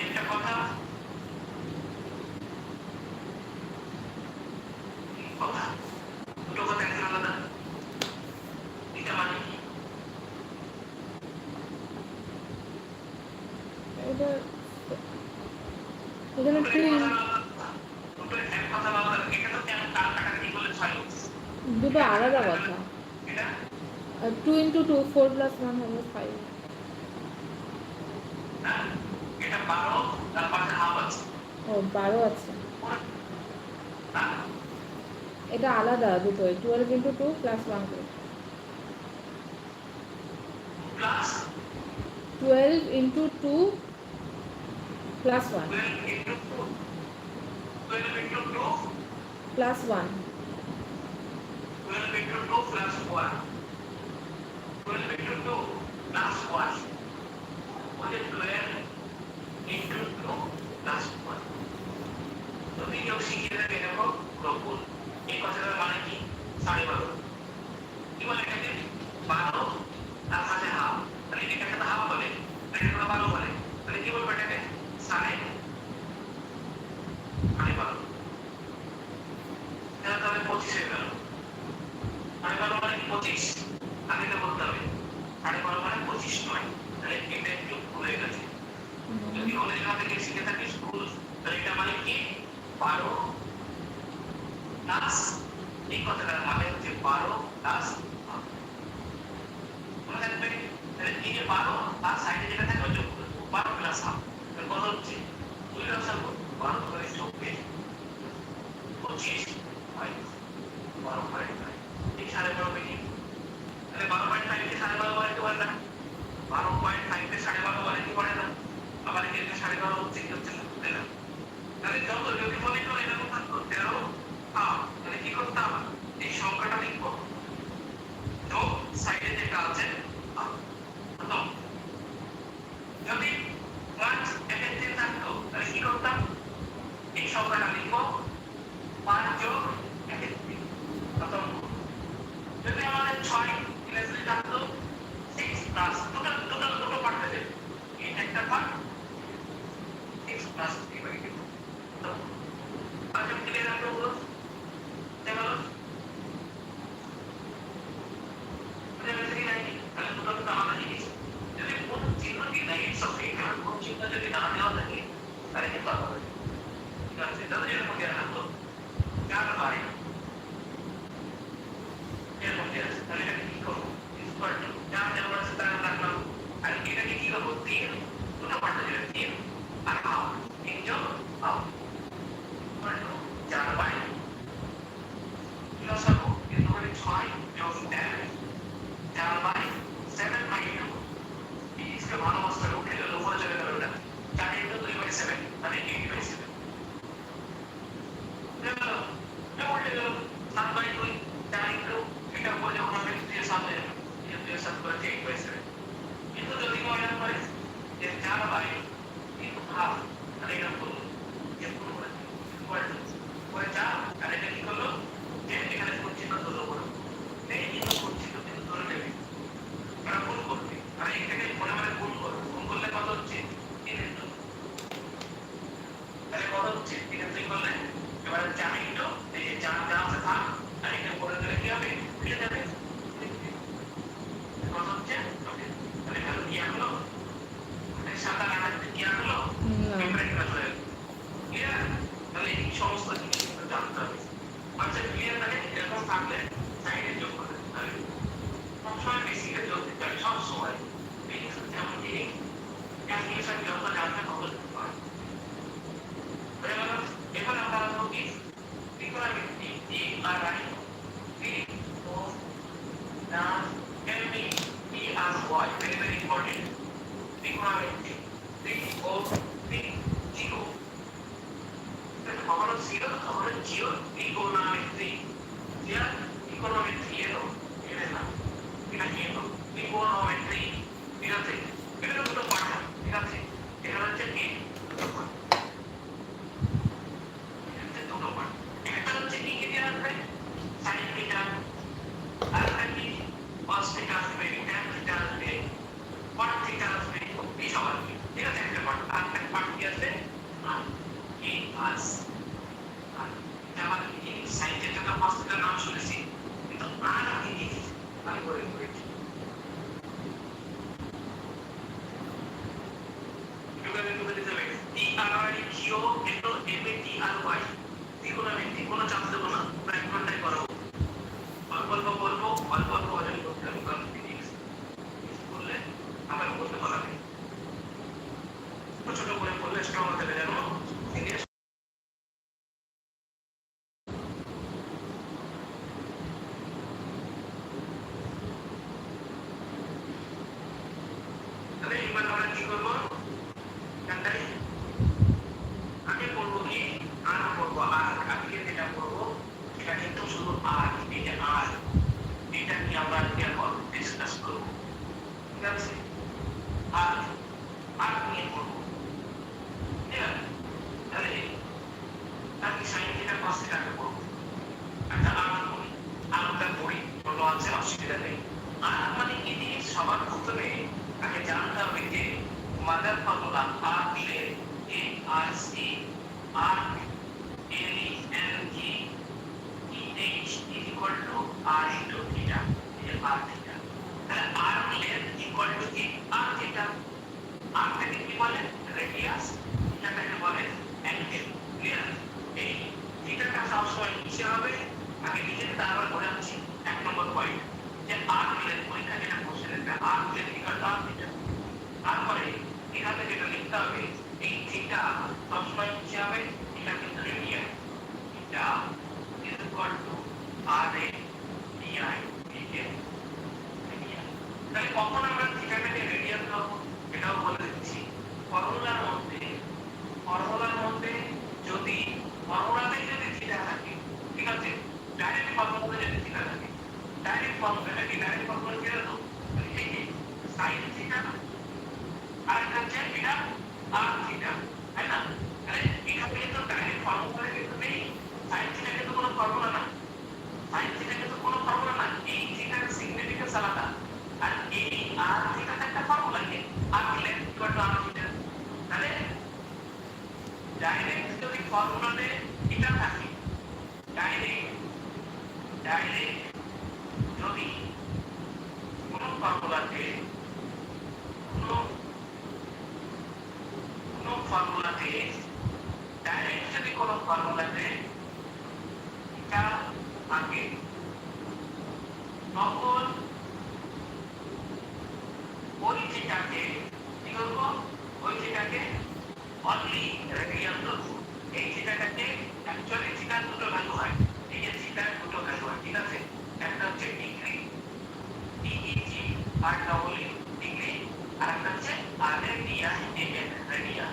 একটা কথা এখানে দুটো এক কথা আলাদা, দুটো এক কথা আলাদা। এটা তো কেন কার কাটাকাটি করলে 6 হচ্ছে? দুটো আলাদা কথা। এটা 2 into 2 4 plus 1 হবে 5। হ্যাঁ, এটা 12 তার পাশে হাফ আছে। ও 12 আছে, হ্যাঁ, এটা আলাদা দুটোই। 12 into 2 plus 1 করে plus 12 into 2 plus 1 12 into 2, 12 into 2, plus 1 12 into 2 plus 1, 12 into 2 plus 1, বলে 12 into 2 plus 1। তুমি কেউ শিখিয়ে দেবে এরকম রকম। এই কথাটার মানে কি? 12.5। কি বলে এটাকে? 12 তার সাথে হাফ। তাহলে এটাকে তো হাফ বলে, এটাকে তো 12 বলে। তাহলে কি বলবো এটাকে? 12.5। তাহলে 25 হয়ে গেল। 12.5 মানে কি 25? আগে তো বলতে হবে 12.5 মানে 25 নয়। তাহলে এটা একটু ভুল হয়ে গেছে। যদি অন্য জায়গা থেকে শিখে থাকিস ভুল, তাহলে এটা মানে কি 12 প্লাস, এই কথাটার মানে হচ্ছে 12 প্লাস মনে থাকবে। তাহলে এই যে 12 তার সাইডে যেটা থাকবে যোগ করবো 12 প্লাস হাফ। তাহলে কত হচ্ছে? 2 লসাগু 12 করে 24, 25 হয় 12.5। এই 12.5 বেরিয়ে, তাহলে 12.5 কে 12.5 বানাতে পারে না, 12.5 কে 12.5 বানাতে পারে না। আবার এখানে 12.5 হচ্ছে কি হচ্ছে না, তাই না? তাহলে যত যদি মনে করো এরকম থাকতো 13 হাফ, তাহলে কি করতাম? এই সংখ্যাটা লিখবো যোগ সাইডে যেটা আছে হাফ। তো যদি 5 একের দিন থাকতো তাহলে কি করতাম? এই সংখ্যাটা লিখবো 5 যোগ একের দিন। প্রথম যদি আমাদের 6 ইলেভেন থাকতো 6 প্লাস দুটো পার্ট হয়ে যাবে। এই একটা পার্ট 6 প্লাস 3/2। তো আজকে ক্লিয়ার রাখবো বলো, দেখো তাহলে দুটো তো আলাদা জিনিস। যদি কোন চিহ্ন দিয়ে দেয় সবই, কারণ কোন চিহ্ন যদি না দেওয়া থাকে তাহলে কিন্তু হবে। ঠিক আছে, তাহলে এরকম ক্লিয়ার রাখবো 4/, এরকম ক্লিয়ার আছে। তাহলে এটাকে কি করবো? ইকুয়াল টু 4 যেমন আছে তার রাখলাম, আর এটাকে কি করবো? 3 দুটো পার্ট হয়ে যাবে, 3 আর হাফ, 3 যোগ হাফ ইকুয়াল টু 4/। লসাগু কিন্তু মানে 6 যোগ 13, 4/7/2। इसके भालो मास्टर उठे गए, ऊपर चले गए बेटा। 4 into 3/7 মানে 8/7। देखो ये उल्टे गए 7/2, 4 into এটা উপরে যখন আমরা 3 সাথে ये 2 সাথে করে 8/7। কিন্তু যদি মনে করে যে 4/2 তাহলে এটা করব যে পুরো করে ইকুয়াল টু করে 4, আর এটা কি করলো যে এখানে কোন চিহ্ন ধরলো বলো, এই কিন্তু কোন চিহ্ন কিন্তু ধরে নেবে, আমরা গুণ করবে। আর এটাকে মনে মনে গুণ করবো, গুণ করলে কত হচ্ছে? 3 into, তাহলে কত হচ্ছে? 3 into করলে এবারে 4 into এই যে 4 যা আছে থাক, আর এটা করে দিলে কি হবে? মিলে যাবে। কত হচ্ছে? ওকে, তাহলে এখানে কি হলো? মানে 7 আর 8 কি হলো? ব্র্যাকেট চলে গেল। ক্লিয়ার? তাহলে এই সমস্ত জিনিস কিন্তু জানতে হবে। আচ্ছা ক্লিয়ার? তাহলে এরকম থাকলে সাইডে যোগ করে তাহলে সবসময় বেসিকে যোগ দিতে হবে, সবসময়। যেমন কি ক্যালকুলেশন যত জানতে তত লিখতে পারবে। এবার আমরা আসবো কি ত্রিকোণমিতি, TRI, TRY, very very important. ত্রিকোণমিতি 3 কখনো 0 কখনো 0, ত্রিকোণমিতি। ক্লিয়ার? ত্রিকোণমিতি এলো, এলে না, এটা কি এলো? ত্রিকোণমিতি। ঠিক আছে, এটা দুটো পার্ট, ঠিক আছে, এটা হচ্ছে কি দুটো পার্ট, দুটো পার্ট। একটা হচ্ছে কি কি দিয়ে আসবে? সাইন থিটা, আর একটা কি cos থিটা আসবে, tan থিটা আসবে, cot থিটা আসবে, এই সব আসবে। ঠিক আছে, একটা পার্ট। আর একটা পার্ট কি আসবে? এই আস, এটা আমার এই সাইন থিটা cos থিটার নাম শুনেছি, কিন্তু আর কি কি আমি করে করেছি। TRI zero into M A T R Y ত্রিকোণমিতি কোনো চাপ দেবো না, পুরো 1 ঘন্টায় করাবো। অল্প অল্প বলবো, অল্প অল্প ওজন করতে হবে, কারণ ফিজিক্স করলে আমার বলতে বলা নেই। ছোট ছোট করে বললে স্ট্রং হতে হবে, যেন সিরিয়াস। তাহলে এবার আমরা কি করবো? এখানটায় আগে করবো কি, আর করবো আর আজকে যেটা করবো সেটা কিন্তু শুধু আর, এটা আর, এটা কি আমরা এখন ডিসকাস করবো, ঠিক আছে? আর আর নিয়ে করবো, ঠিক আছে? তাহলে আর কি সাইন থিটা কস থিটাকে করবো, একটা আর করি, আরটা করি, ছোট আছে অসুবিধা নেই। আর মানে এটি সবার প্রথমে আগে জানতে হবে যে মাদার ফর্মুলা আর দিলে A R C R L E L G E H is equal to R into theta, এই আর থিটা। তাহলে আর দিলে ইকুয়াল টু কি, আর থিটা। আর থেকে কি বলে রেডিয়াস, থিটাকে বলে অ্যাঙ্গেল। ক্লিয়ার? এই থিটাটা সবসময় নিচে হবে, আগে নিচে, তারপর বলে আছি 1 নম্বর পয়েন্ট যে আর দিলে পরীক্ষা যেটা কোশ্চেন, এটা আর দিলে ইকুয়াল টু আর থিটা। তারপরে এখানে যেটা লিখতে হবে, এই থিটা সবসময় নিচে হবে, এটা কিন্তু radius, theta is equal to r a d i, radius. তাহলে কখন আমরা থিটাটাকে রেডিয়াস পাবো এটাও বলে দিচ্ছি। ফর্মুলার মধ্যে যদি ফর্মুলাতে যদি থিটা থাকে, ঠিক আছে, ডাইরেক্ট ফর্মুলাতে যদি থিটা থাকে, ডাইরেক্ট ফর্মুলাটা কি, ডাইরেক্ট ফর্মুলা কি হলো, এই যে sin থিটা আর এটা হচ্ছে এটা আর থিটা, তাই না? তাহলে এখানে কিন্তু ডাইরেক্ট ফর্মুলা কিন্তু নেই, sin থিটা কিন্তু কোনো ফর্মুলা না, sin থিটা কিন্তু কোনো ফর্মুলা না, এই থিটার সিগনিফিকেন্স আলাদা। আর এই আর থিটাতে একটা ফর্মুলা কি, আর দিলে ইকুয়াল টু আর থিটা। তাহলে ডাইরেক্ট যদি ফর্মুলাতে থিটা থাকে, ডাইরেক্ট যদি কোনো ফর্মুলাতে ডাইরেক্ট যদি কোনো ফর্মুলাতে থিটা থাকে, তখন ওই থিটাকে কি করবো, ওই থিটাকে অনলি রেডিয়ান ধরবো। এই থিটাটাকে অ্যাকচুয়ালি থিটার দুটো ভ্যালু হয়, এই যে থিটার দুটো ভ্যালু হয়, ঠিক আছে? একটা হচ্ছে ডিগ্রি ডিইজি আর ডবল ই ডিগ্রি, আর একটা হচ্ছে আর রেডিয়ান এন রেডিয়ান।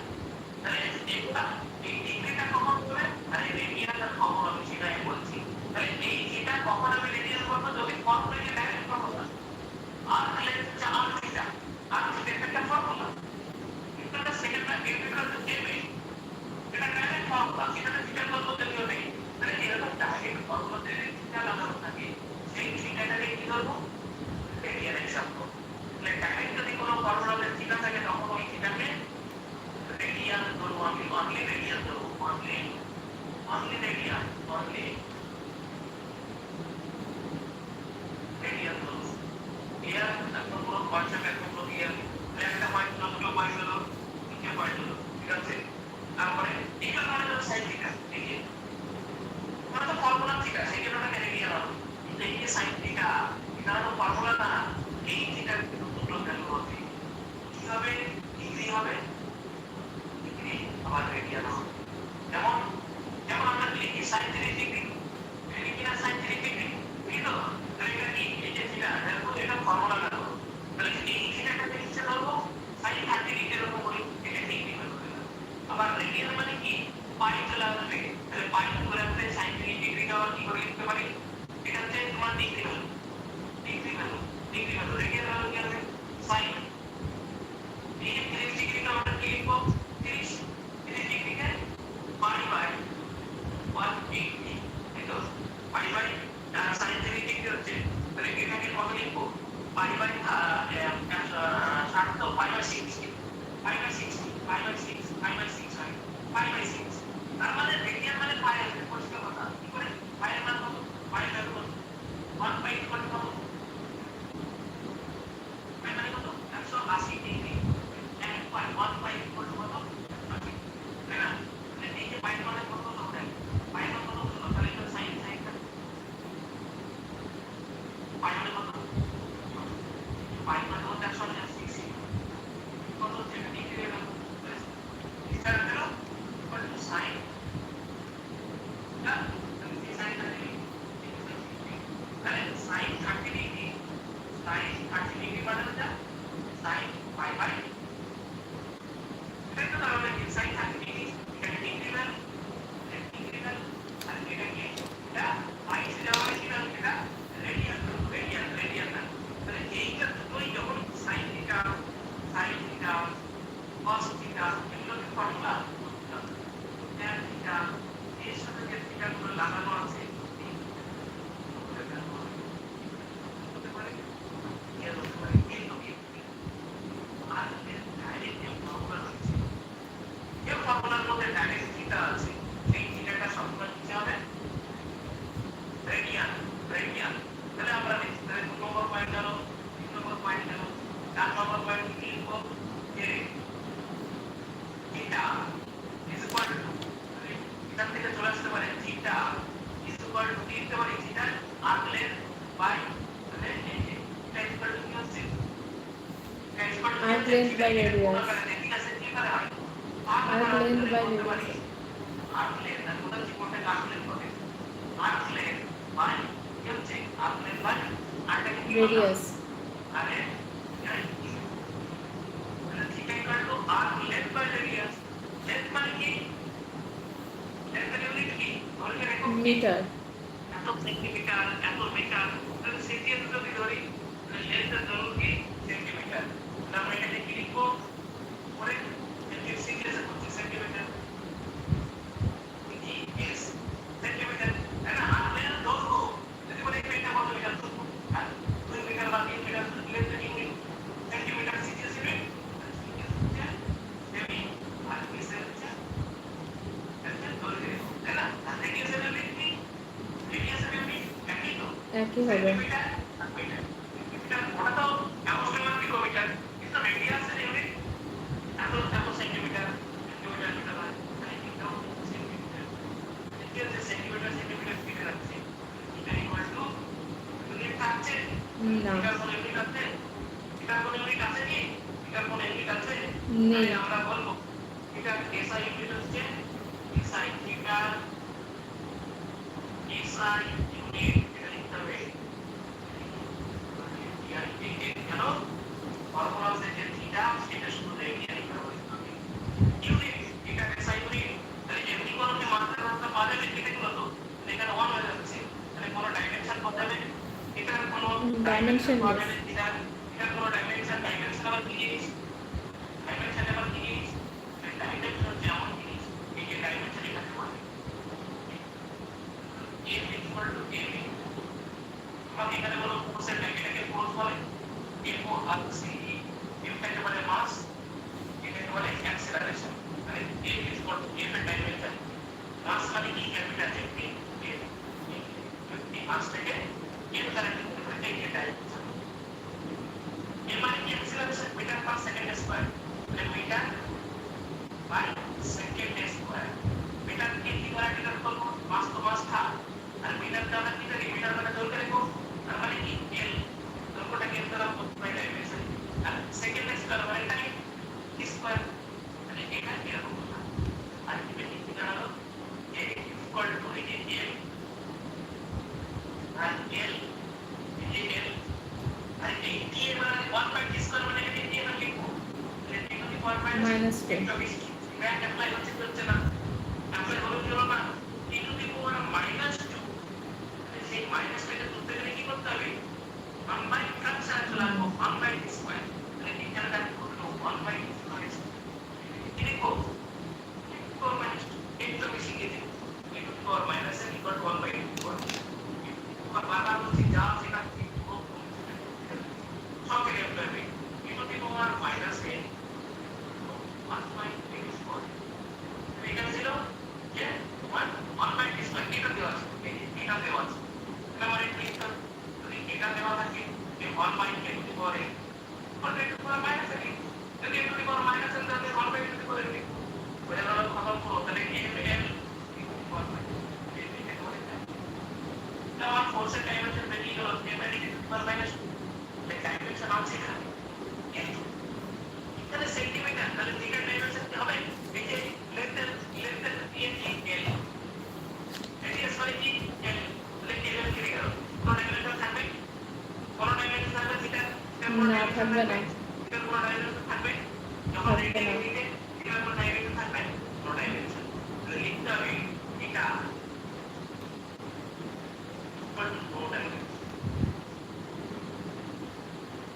তাহলে এটা এই ডিগ্রিটা কখন হবে আর এই রেডিয়ানটা কখন হবে সেটাই বলছি। তাহলে এই থিটা কখন আমি রেডিয়ান করব, যদি ফর্মুলাকে ডাইরেক্ট ফর্মুলা আর দিলে হচ্ছে আর থিটা, আর থিটা একটা ফর্মুলা, এটা সেকেন্ডটা ইন্টিগ্রাল টু এম এ, এটা ডাইরেক্ট ফর্মুলা, সেটাতে থিটা কত দেওয়া নেই। তাহলে এরকম ডাইরেক্ট ফর্মুলাতে থিটা লাগানো থাকে, সেই থিটাটাকে কি করব, রেডিয়ান হিসাব করব। তাহলে ডাইরেক্ট যদি কোনো ফর্মুলাতে থিটা থাকে, তখন ওই থিটাকে রেডিয়ান করব, আমি অনলি রেডিয়ান করব, অনলি রেডিয়ান, অনলি রেডিয়ান করব। ক্লিয়ার? এখন পুরো কনসেপ্ট একদম ক্লিয়ার। একটা পয়েন্ট হলো, দুটো পয়েন্ট হলো, তিনটে পয়েন্ট হলো, ঠিক আছে? তারপরে এটা মানে হলো সাইন থিটা, ঠিক আছে? মানে তো ফর্মুলা থিটা, সেই জন্য এটা রেডিয়ান হবে। কিন্তু এই যে সাইন থিটা, এটা তো ফর্মুলা না, এই থিটার কিন্তু দুটো ভ্যালু হবে, কি হবে, ডিগ্রি হবে, ডিগ্রি আবার রেডিয়ান হবে। যেমন আমরা লিখি সাইন 3 ডিগ্রি, এটা কি না সাইন 3 ডিগ্রি, ঠিক তো? তাহলে এটা কি, এই যে থিটা, এটা ফর্মুলা না, তাহলে এই থিটাটাকে নিচে ধরবো, সাইন 30 ডিগ্রি এরকম বলি, এটা ডিগ্রি হবে। আবার রেডিয়ান মানে কি, পাই চলে আসবে, তাহলে পাই করে আসলে সাইন 3 ডিগ্রিটা কি করে লিখতে পারি, এটা হচ্ছে তোমার ডিগ্রি ভ্যালু, রেডিয়ান ভ্যালু কি হবে, সাইন এই যে 30 ডিগ্রিটা আমরা কি লিখবো, 30 ডিগ্রিকে পাই বাই 180, তাই তো? পাই বাই সাইন 3 ডিগ্রি হচ্ছে, তাহলে এটাকে কত লিখবো, pi by 60, pi by 60, pi by 60, pi by 6, pi by 6 হয়, পাই বাই 6। তার মানে রেডিয়ান মানে পাই আসবে, পরিষ্কার কথা। কি করে পাই এর মান কত, পাই এর মান কত, 1 বাই কত, 1 পাই মানে কত হলো দেখ পাই মানে কত হলো তাহলে এটা sin sin পাই মানে কত পাই মানে হচ্ছে 160 কত হচ্ছে এটা ডিগ্রি এলো এটা হলো ইকুয়াল টু sin না sin 30 তাহলে sin 30 ডিগ্রি sin 30 ডিগ্রি মানে হচ্ছে sin পাই বাই এটা তো তাহলে কি sin 30 ডিগ্রি এটা ডিগ্রি ভ্যালু আর এটা কি এটা পাই সেটা হবে কি না এটা রেডিয়ান না তাহলে এইটা দুটোই যখন sin থিটা cos থিটা এগুলোকে ফর্মুলা tan থিটা এর সাথে যে থিটা গুলো লাগানো আছে হতে পারে এর হতে পারে কিন্তু আর এর ডাইরেক্ট যে ফর্মুলা আছে এই ফর্মুলার মধ্যে ডাইরেক্ট থিটা আছে সেই থিটাটা সবসময় কি হবে রেডিয়ান তাহলে আমরা লিখতে পারি 2 নম্বর পয়েন্ট হলো 3 নম্বর পয়েন্ট হলো 4 নম্বর পয়েন্ট কি লিখবো যে থিটা ইজ ইকুয়াল টু এখান থেকে চলে আসতে পারে থিটা ইজ ইকুয়াল টু কি লিখতে পারি থিটা আর্ক লেন্থ বাই মানে এই যে এটা ইজ ইকুয়াল টু কি হচ্ছে arc length by radius ঠিক আছে কি করে হয় arc length by radius arc length আর কোথাও জীবনটা arc length হবে arc length বাই কি হচ্ছে arc length বাই আরটাকে কি radius আরে theta equal two arc length by radius length মানে কি length এর ইউনিট কি বলতে রেখো meter এত সেন্টিমিটার এত মিটার তাহলে সেন্টিমিটার যদি ধরি তাহলে length এর ধরুন কি সেন্টিমিটার আমরা এখানে কি লিখবো পরে সিরিয়াসে করছি সেন্টিমিটার কি এস সেন্টিমিটার না আপনি ধরবো যদি বলে এটা কত মিটার ধরবো আর 2 মিটার বা 3 মিটার লেন্থ এর ইউনিট সেন্টিমিটার সিরিয়াস ইউনিট সেমি আর এস এর হচ্ছে এটা ধরে তাই না রেডিয়াস এর ইউনিট কি রেডিয়াস এর ইউনিট একই তো একই হবে সেন্টিমিটার আর মিটার মিটার ওটা তো অ্যাপোস্ট্রোমার কিলোমিটার কিন্তু রেডিয়াস এর ইউনিট এত সেন্টিমিটার মিটার হয় তাই কিন্তু সেন্টিমিটার এটা যে সেন্টিমিটার ফিটে রাখছে এটা ইকুয়াল টু ইউনিট থাকছে না এটা কোন ইউনিট আছে এটা কোন ইউনিট আছে কি এটা কোন ইউনিট আছে নেই আমরা বলবো এটা এসআই ইউনিট হচ্ছে এসআই থিটা এসআই ইউনিট এটা লিখতে হবে কেন ফর্মুলা আছে যে থিটা সেটা শুধু রেডিয়ান হিসাবে ইউনিট এটা এসআই ইউনিট তাহলে এমনি কোন যে মাত্রা পাওয়া যাবে এটা কি হতো এখানে 1 হয়ে যাচ্ছে তাহলে কোন ডাইমেনশন কত হবে এটার কোন ডাইমেনশন পাওয়া যাবে এটার কোন ডাইমেনশন আবার কি জিনিস ডাইমেনশন আবার কি জিনিস ডাইমেনশন হচ্ছে এমন জিনিস এই যে ডাইমেনশন এখানে পাওয়া যাবে m equal to m আমরা এখানে বলো ফোর্সের এটাকে ফোর্স বলে m ও আর সি m টাকে বলে মাস এটাকে বলে অ্যাক্সেলারেশন মানে m equal to m এর ডাইমেনশন মাস মানে কি ক্যাপিটাল m এই মাসটাকে m দ্বারা লিখতে পারি এই ডাইমেনশন m মানে কি acceleration metre per second square মানে metre by second square metre কে কি দ্বারা ডিনোট করব মাস তো মাস था আর মিটার দ্বারা কি থাকে মিটার মানে দৈর্ঘ্য রেখো তার মানে কি l দৈর্ঘ্যটাকে m দ্বারা বাই ডাইমেনশন আর সেকেন্ড স্কয়ার মানে টাইম স্কয়ার মানে এটা এরকম আর কি কি দাঁড়ালো a ইকুয়াল টু এই যে m আর l এই যে l আর এই t এর মানে 1 বাই t স্কয়ার মানে এটা কি আমরা লিখবো তাহলে t to the power minus 10 এটা বেশি ব্যাক অ্যাপ্লাই হচ্ছে না অ্যাপ্লাই হলো কি হলো না t to the power minus 2 সেই মাইনাসটাকে তুলতে গেলে কি করতে হবে 1 বাই ফ্র্যাকশন চলে আসবো 1 বাই t স্কয়ার তাহলে এখানে আমি করব 1 বাই t স্কয়ার কি লিখবো পাওয়ার মাইনাস 8 তো বেশি গিয়ে দিই t to the power minus n equal to 1 by t square আর বারবার বলছি যা সেটা সব কেটে ফেলবে t to the power minus n 1 by t বক্সের ডাইমেনশন বেরিয়ে গেল -2 ডাইমেনশন আছে এখানে কিন্তু এখানে সেন্টিমিটার তাহলে থিটার ডাইমেনশন কি হবে এই যে লেস দেন এল রেডিয়াস মানে কি এল তাহলে এল এর কেটে গেল কোন ডাইমেনশন থাকবে থিটার না থাকবে না থিটার কোন ডাইমেনশন থাকবে যখন রেডিয়াস নিতে থিটার কোন ডাইমেনশন থাকবে নো ডাইমেনশন তাহলে লিখতে হবে এটা নো ডাইমেনশন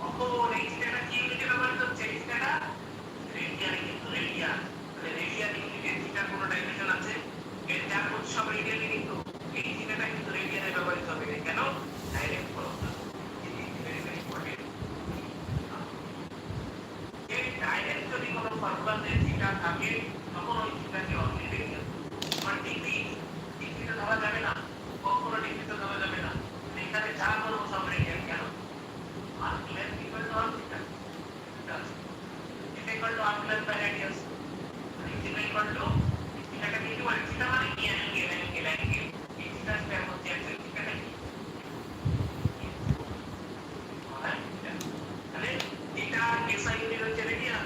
অপর এই থিটাটা কি ইউনিটে ব্যবহৃত হচ্ছে থিটাটা রেডিয়ান কিন্তু রেডিয়ান তাহলে রেডিয়ান ইউনিটে থিটার কোন ডাইমেনশন আছে এর যা কোন সব রেডিয়ানে কিন্তু এই থিটাটা কিন্তু রেডিয়ানে ব্যবহৃত হবে কেন ডাইরেক্ট ফলো ডাইরেক্ট যদি কোনো ফর্মুলাতে থিটা থাকে তখন ওই থিটাকে অনলি রেডিয়ান আর ডিগ্রিতে ধরা যাবে না কখনো ডিগ্রিতে ধরা যাবে না এখানে যা কোনো সব রেডিয়ান কেন arc length equal to R theta এটা equal to R plus by radius R theta equal to থিটাটা কি বলে থিটা মানে কি অ্যাঙ্গেল এই থিটার স্কয়ার হচ্ছে অ্যাঙ্গেল থিটাটা কি তাহলে এটা এসআই ইউনিট হচ্ছে রেডিয়ান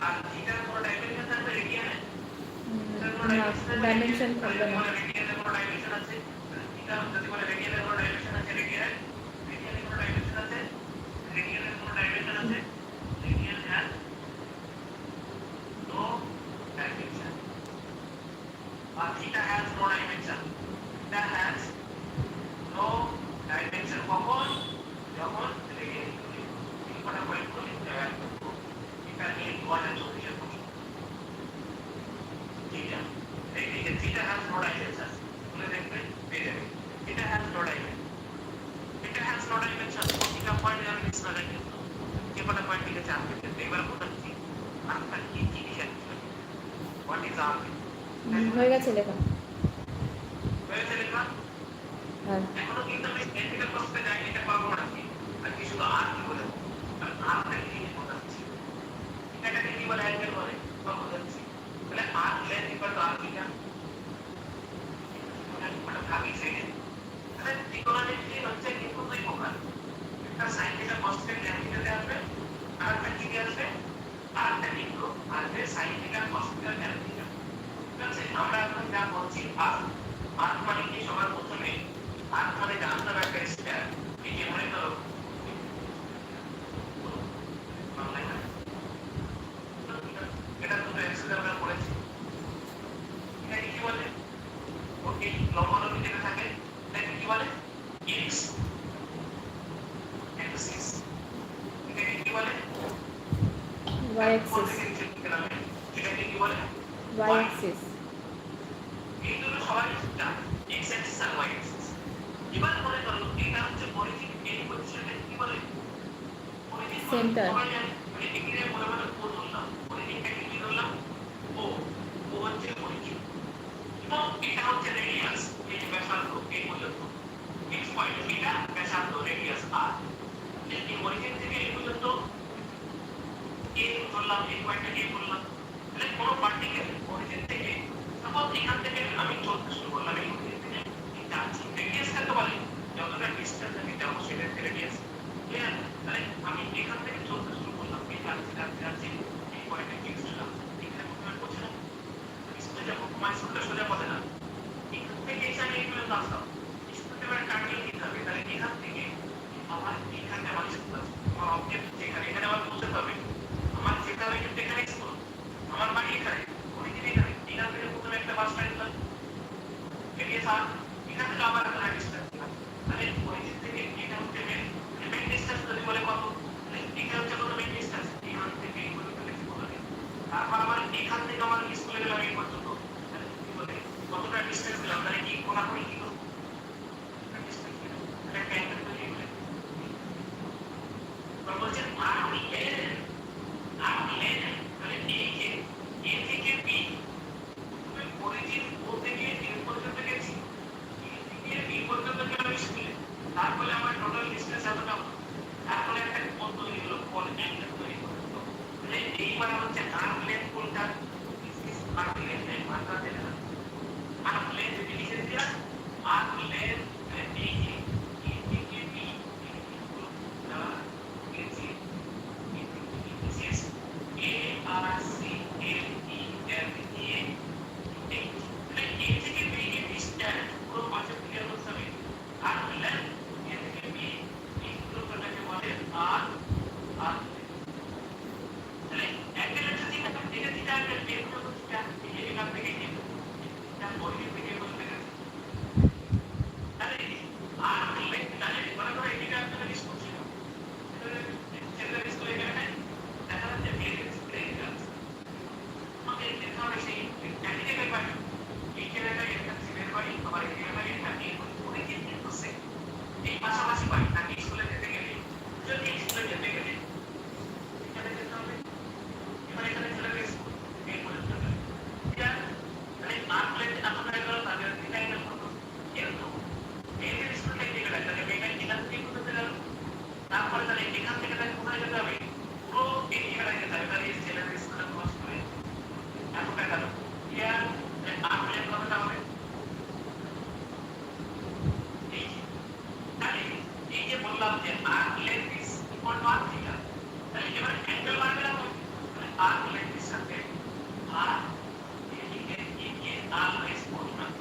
আর থিটার কোন ডাইমেনশন থাকবে রেডিয়ানে ডাইমেনশন থাকবে না রেডিয়ানের কোন ডাইমেনশন আছে থিটা যদি বলে রেডিয়ানের কোন ডাইমেনশন আছে রেডিয়ানের কোন ডাইমেনশন আছে রেডিয়ানের কোন ডাইমেনশন আছে রেডিয়ান হ্যাজ নো ডাইমেনশন আর theta has no dimension theta has no dimension কখন যখন রেডিয়ান কটা পয়েন্ট করে এটা নিয়ে 2024 এর প্রশ্ন ঠিক আছে এই যে থিটা হ্যাজ নো ডাইমেনশন বলে দেখবেন পেয়ে যাবেন theta has no dimension theta has no dimension প্রতিটা পয়েন্ট আমি মিস না রাখি যে কটা পয়েন্ট থেকে চাপ পেতে এবার বোঝাচ্ছি আনসার কি কি লিখেন হোয়াট ইজ আর হয়ে গেছে লেখা হয়েছে লেখা হ্যাঁ এখনো কিন্তু আমি এটা প্রশ্নে যাই এটা পাবো না আর কি শুধু আর কি বলে আরটা কি বোঝাচ্ছি এটাকে কি বলে অ্যাঙ্গেল বলে বোঝাচ্ছি তাহলে arc length equal to R theta মানে ভাবি সেটা তাহলে ত্রিকোণমিতি হচ্ছে কিন্তু দুই প্রকার একটা sin theta cos theta tan থিটাতে আসবে আর একটা কি আসবে আর একটা কিন্তু আসবে sin theta cos theta tan theta ঠিক আছে আমরা এখন যা বলছি আর মানে কি সবার প্রথমে আর মানে জানতাম একটা স্কয়ার এই যে মনে করো এটা তো এক্সেল আমরা পড়েছি এটা কি বলে ওকে লম্বালম্বি যেটা থাকে এটা কি বলে x axis এটা কি বলে y axis এটা কি বলে y axis এই দুটো সবাই জানে x axis আর y axis এবার মনে করো এটা হচ্ছে পরিচিত এই পজিশনটা কি বলে পরিচিত সেন্টার মানে এখানে মনে মনে ও ধরলাম পরিচিতটা কি ধরলাম ও হচ্ছে পরিচিত এবং এটা হচ্ছে রেডিয়াস এই যে ব্যাসার্ধ এই পর্যন্ত x পয়েন্ট এটা ব্যাসার্ধ রেডিয়াস r এই অরিজিন থেকে এই পর্যন্ত a ধরলাম এই পয়েন্টটা a বললাম তাহলে কোন পার্টিকেল অরিজিন থেকে সাপোজ এখান থেকে আমি চলতে শুরু করলাম এই অরিজিন থেকে এটা আছে রেডিয়াস কত বলে যতটা ডিসটেন্স আমি যাব সেটা রেডিয়াস ক্লিয়ার তাহলে আমি এখান থেকে চলতে শুরু করলাম এই যাচ্ছি এই পয়েন্টে ফিক্স হলাম এখানে প্রথমে পৌঁছলাম সোজা সোজা পথে না এখান থেকে এসে আমি এই পর্যন্ত আসলাম স্কুলতে এবার কাটিয়ে নিতে হবে তাহলে এখান থেকে আমার এখানে আমার স্কুল আমার অবজেক্ট যেখানে এখানে আমার পৌঁছতে হবে আমার যেতে হবে কিন্তু এখানে স্কুল আমার বাড়ি এখানে অরিজিন এখানে এখান থেকে প্রথমে একটা বাস স্ট্যান্ড দিলাম রেডিয়াস আর এখান থেকে আবার একটা ডিসটেন্স দিলাম তাহলে অরিজিন থেকে এটা হচ্ছে মেন ডিসটেন্স যদি বলে কত এখানে হচ্ছে কত মেন ডিসটেন্স এখান থেকে এই পর্যন্ত লিখতে বলে তারপর আমার এখান থেকে আমার স্কুলে গেলাম এই পর্যন্ত কি বলে কতটা ডিসটেন্স দিলাম তাহলে কি কোনাকুনি কি করব ডিসটেন্স দিলাম এটা ক্যান্সেল করে দিই বলছে আর লেন তাহলে এই যে এ থেকে বি তুমি অরিজিন ও থেকে এ পর্যন্ত গেছি এ থেকে বি আর লেস পূর্ণাঙ্গ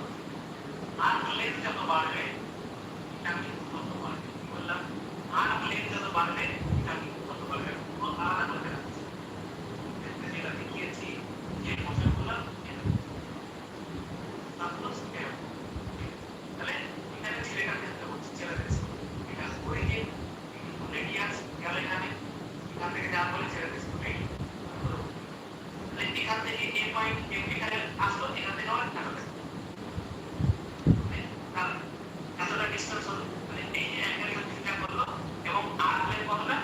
আর লেস যত বাড়বে এটা কিন্তু তত বাড়বে বললাম আর লেস যত বাড়বে এটা কিন্তু তত বাড়বে পুরো আলাদা করে রাখছি যেটা দেখিয়েছি যে মোশনগুলো সাপোজ তাহলে এখানে ছেলেটার ক্ষেত্রে হচ্ছে ছেলেদের এটা করে গিয়ে রেডিয়াস গেল এখানে এখান থেকে যা বলে ছেলেদের স্টুডেন্ট এখান থেকে এই পয়েন্ট এখানে আসলো এখান থেকে অনেক কাছে এতটা ডিসটেন্স হলো মানে এই অ্যাঙ্গেল থিটা করলো এবং আর প্লেন কতটা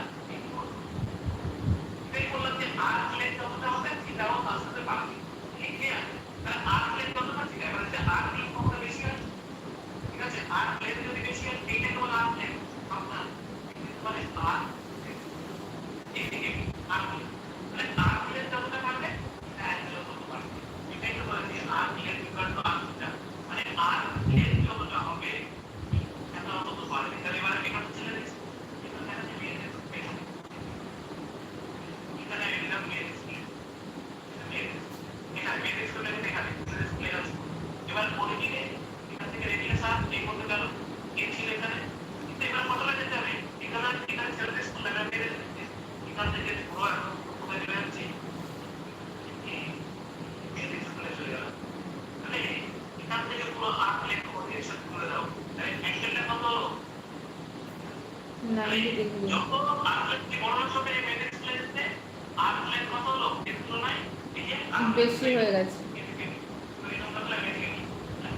এটাই বললাম যে আর প্লেন কতটা হবে থিটাও তার সাথে বাড়বে ঠিক আছে তাহলে আর প্লেন কতটা থিটা মানে যে আর প্লেন কতটা বেশি হয় ঠিক আছে আর প্লেন যদি বেশি হয় এইটাকে বলা আর প্লেন আপনার মানে আর এইদিকে আর প্লেন মানে আর প্লেন যতটা বাড়বে অ্যাঙ্গেল তত বাড়বে এটাই তো বলে যে R plane equal to R theta মানে আর প্লেন যতটা হবে এত তত বাড়বে তাহলে এবারে এখানে চলে যাচ্ছে এখানে আছে মেয়ে এখানে এলাম মেয়ে এটা মেয়ে স্কুলে দেখা যায় স্কুলে আছে এবার পরে দিকে এখান থেকে রেডিয়াস আর এই মধ্যে গেল এই ছিল এখানে কিন্তু এবার কতটা যেতে হবে এখানে ছেলেদের স্কুল লেভেল মেরে এখান থেকে পুরো একদম উপরে চলে যাচ্ছে মেয়ে স্কুলে চলে গেল মানে এখান থেকে পুরো আর প্লেন ওদের সাথে করে দাও তাহলে অ্যাঙ্গেলটা কত হলো 90 ডিগ্রি যত আর প্লেন বড় হবে মেয়ে স্কুলে যেতে আর প্লেন কত হলো এর তুলনায় এই যে বেশি হয়ে গেছে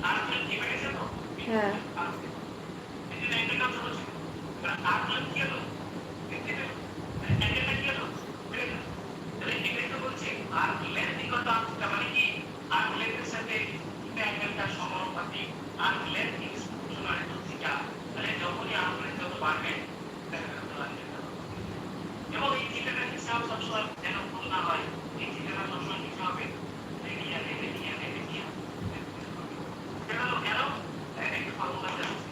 আর প্লেন কি হয়ে গেছে তো হ্যাঁ এই যে অ্যাঙ্গেলটা ছোট ছিল আর প্লেন কি হলো অ্যাঙ্গেলটা কি হলো বেড়ে গেল তাহলে এটাই তো বলছে R plane equal to R theta মানে কি আর প্লেনের সাথে থিটা অ্যাঙ্গেলটা সমানুপাতিক R plane is proportional to theta তাহলে যখনই আর প্লেন যত বাড়বে দেখা যাবে এবং এই থিটাটার হিসাব সবসময় যেন ভুল না হয় এই থিটাটা সবসময় কিছু হবে রেডিয়ান কেন ডাইরেক্ট ফর্মুলাতে আছে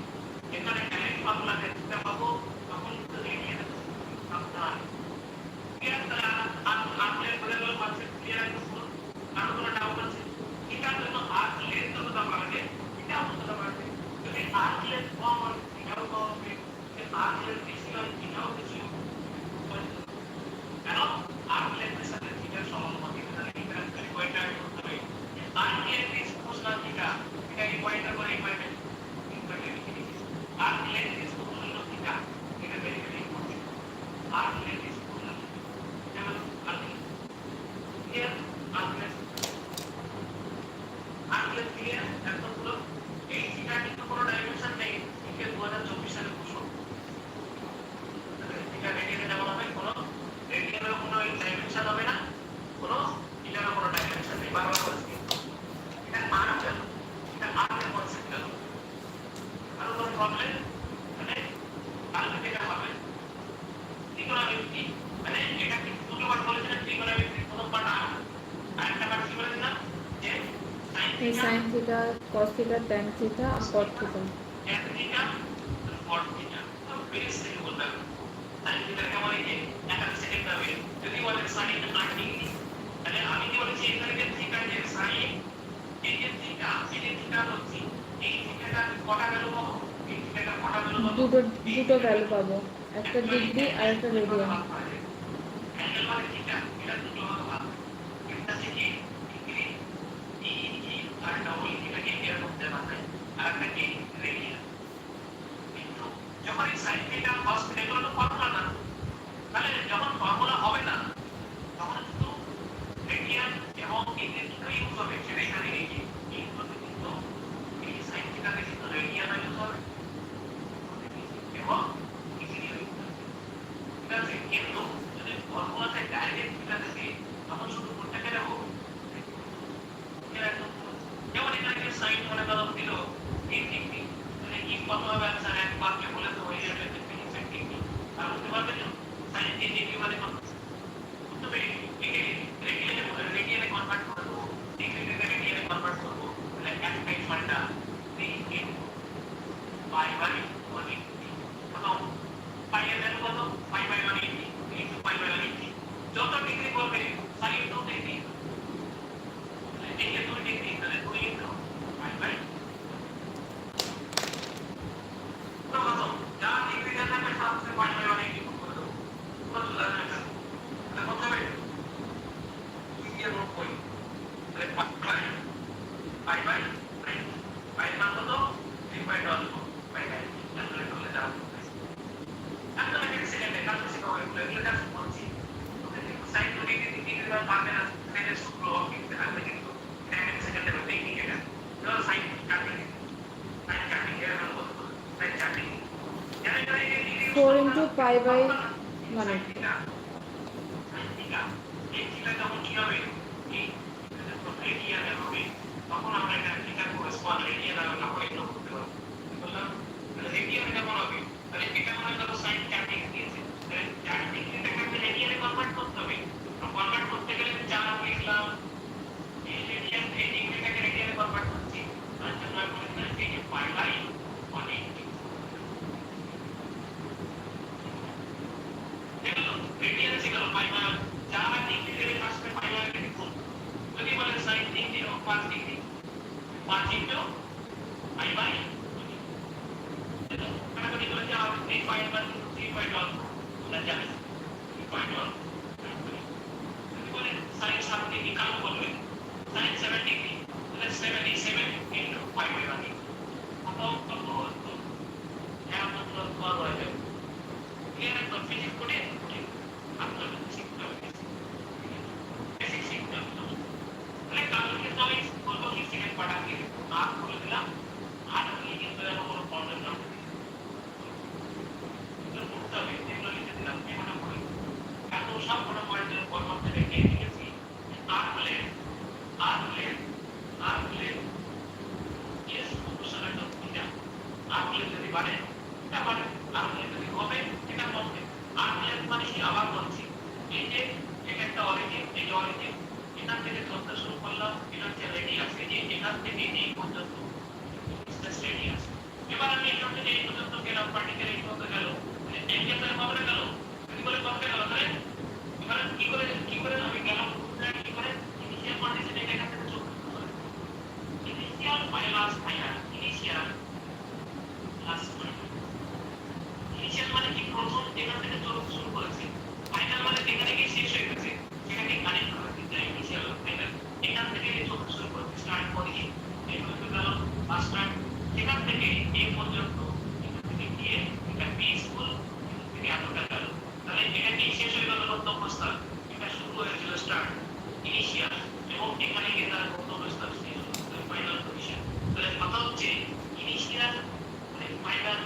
এখানে ডাইরেক্ট ফর্মুলাতে থিটা পাবো তখন তো রেডিয়ান আপনার ক্লিয়ার তাহলে আর প্লেন বলে গেল পাচ্ছে ক্লিয়ার একদম আর কোনো ডাউট আছে এটার জন্য আর প্লেন যতটা বাড়বে এটাও ততটা বাড়বে যদি আর প্লেন কম হয় এটাও কম হবে আর প্লেন বেশি হয় এটাও বেশি হবে কেন আর প্লেনের সাথে থিটার সমানুপাতিক তাহলে এখানে পয়েন্টটা করতে হবে r plane is proportional theta এটা এই পয়েন্টটা করে এই পয়েন্টে r plane is proportional theta এটা very very important r plane is proportional যেমন আর ক্লিয়ার আর প্লেন ক্লিয়ার একদম পুরো এই থিটা কিন্তু কোনো ডাইমেনশন নেই এটা 2024 সালে ঘোষণা থিটা রেডিয়ানে যেমন হবে কোনো রেডিয়ানের কোনো ডাইমেনশন হবে না কোনো এটারও কোনো ডাইমেনশন নেই বারবার বলছি এটা আর গেল এটা আর এর কনসেপ্ট গেল আরো কোনো প্রবলেম মানে আর যেটা হবে ত্রিকোণমিতি মানে এটা কি দুটো বার বলেছিলাম ত্রিকোণমিতি প্রথম পার্ট আর একটা পার্ট কি বলেছিলাম যে sin theta cos theta tan theta আর cot theta tan theta cot theta তো বেস থেকে বলতে হবে sin থিটা কেমন এই যে একটা সেকেন্ড হবে যদি বলে sin 8 ডিগ্রি তাহলে আমি কি বলেছি এখানে যে থিটা যে sin এই যে থিটা হচ্ছে এই থিটাটা কটা ভ্যালু পাবো এই থিটাটা কটা ভ্যালু পাবো দুটো ভ্যালু পাবো একটা ডিগ্রি আর একটা রেডিয়ান অ্যাঙ্গেল মানে থিটা এটা দুটো ভাগ এটা থেকে ডিগ্রি এই আর ডাবল এটাকে এর মধ্যে বানাই আর একটা কি রেডিয়ান কিন্তু যখন এই sin থিটা cos থিটা এগুলো তো ফর্মুলা না তাহলে যখন ফর্মুলা হবে না তখন কিন্তু রেডিয়ান এবং এই যে দুটো ইউজ হবে সেটা এখানে এই যে এই দুটো কিন্তু এই sin থিটাতে কিন্তু রেডিয়ান ইউজ হবে এবং ইজিলি ইউজ হবে ঠিক আছে কিন্তু যদি ফর্মুলাতে ডাইরেক্ট থিটা থাকে তখন শুধু কোনটাকে রাখো যেমন এখানে sin মনে করো দিল 3 ডিগ্রি তাহলে কি কত হবে आंसर এক বাক্যে বলে তো হয়ে যাবে 3 ডিগ্রি আর বুঝতে পারবে না sin 3 ডিগ্রি মানে কত তো একে রেডিয়ানে কনভার্ট করে দেবো ডিগ্রি থেকে রেডিয়ানে কনভার্ট করব তাহলে একটাই ফলটা 3 ইনটু পাই বাই 1 কত পাই এর ভ্যালু কত pi by 1 into pi by 1 যত ডিগ্রি করবে sin 2 ডিগ্রি এই যে 2 ডিগ্রি তাহলে 2 ইনটু পাই বাই পাই মান কত 3.14 পাই বাই ক্যালকুলেট করলে দাও একদম এক সেকেন্ডে ক্যালকুলেট হবে এগুলো কাজ করছি সাইন টু ডিগ্রি ডিগ্রি বার পাবে না সেকেন্ড সূত্র কিন্তু আমি কিন্তু এক সেকেন্ডে টেকনিক এটা তো সাইন কাটিং সাইন কাটিং এর মানে কত sign cutting 4 into pi by 180 এই থিটা যখন কি হবে এই রেডিয়ান হবে তখন আমরা এটা থিটা করেসপন্ড রেডিয়ান আর আমরা হয় এটা করতে পারবো বললাম রেডিয়ান কেমন হবে তাহলে এটা মনে করো sin ক্যাপিং দিয়েছে তাহলে ক্যাপিং এটাকে রেডিয়ানে কনভার্ট করতে হবে তো কনভার্ট করতে গেলে 4 লিখলাম এই রেডিয়ান এই ডিগ্রিটাকে রেডিয়ানে কনভার্ট করছি তার জন্য আমরা বলতে এই যে পাই বাই 180 দেখো রেডিয়ান ছিল পাই বাই 4 ডিগ্রি থেকে আসলে পাই বাই লিখুন যদি বলেন sin ডিগ্রি ও 5 ডিগ্রি 5 ইনটু পাই বাই কাটাকাটি করে যা হবে 3.1 আমরা জানি 3.1 যদি বলেন sin 7 ডিগ্রি কালো করবে sin 7 ডিগ্রি তাহলে 77 ইনটু পাই বাই 1 কত বড় হয়ে যাবে ক্লিয়ার একদম ফিজিক্স করে আপনার শিখতে হবে বেসিক শিখতে হবে তাহলে কালকে তো আমি বলবো কি সেকেন্ড পার্ট আগে আর করে দিলাম আর নিয়ে কিন্তু এর কোনো প্রবলেম না এটা করতে হবে যেগুলো লিখে দিলাম এখানে পড়ে এত সব কোনো পয়েন্টের পরপর থেকে কে লিখেছি R plane as proportional to theta R plane যদি বাড়ে এটা বাড়ে আর প্লেন যদি কমে এটা কমবে আর প্লেন মানে কি আবার বলছি এই যে এটা একটা অরিজিন এই যে অরিজিন এখান থেকে ধরতে শুরু করলাম এটা হচ্ছে রেডিয়াস এই যে এখান থেকে এই পর্যন্ত রেডিয়াস এবার আমি এখান থেকে এই পর্যন্ত গেলাম পার্টিকেল এই পর্যন্ত গেল এই যে তার কমে গেল যদি বলে কমে গেল তাহলে এবার কি করে আমি গেলাম কি করে ইনিশিয়াল কন্ডিশন এটা এখান থেকে চলে initial last final initial last final initial মানে কি প্রথম এখান থেকে চলতে শুরু করেছে ফাইনাল মানে এখানে গিয়ে শেষ হয়ে গেছে সেখানে কানেক্ট করে দিতে ইনিশিয়াল ফাইনাল এখান থেকে চলতে শুরু করেছে স্টার্ট করে এই পর্যন্ত গেল ফার্স্ট স্টার্ট সেখান থেকে এই পর্যন্ত এখান থেকে গিয়ে এটা পিসফুল থেকে এতটা গেল তাহলে এটা কি শেষ হয়ে গেল গন্তব্যস্থল এটা শুরু হয়েছিল স্টার্ট ইনিশিয়াল এবং এখানে গিয়ে তার গন্তব্যস্থল শেষ হলো ফাইনাল পজিশন তাহলে কথা হচ্ছে ইনিশিয়াল মানে ফাইনাল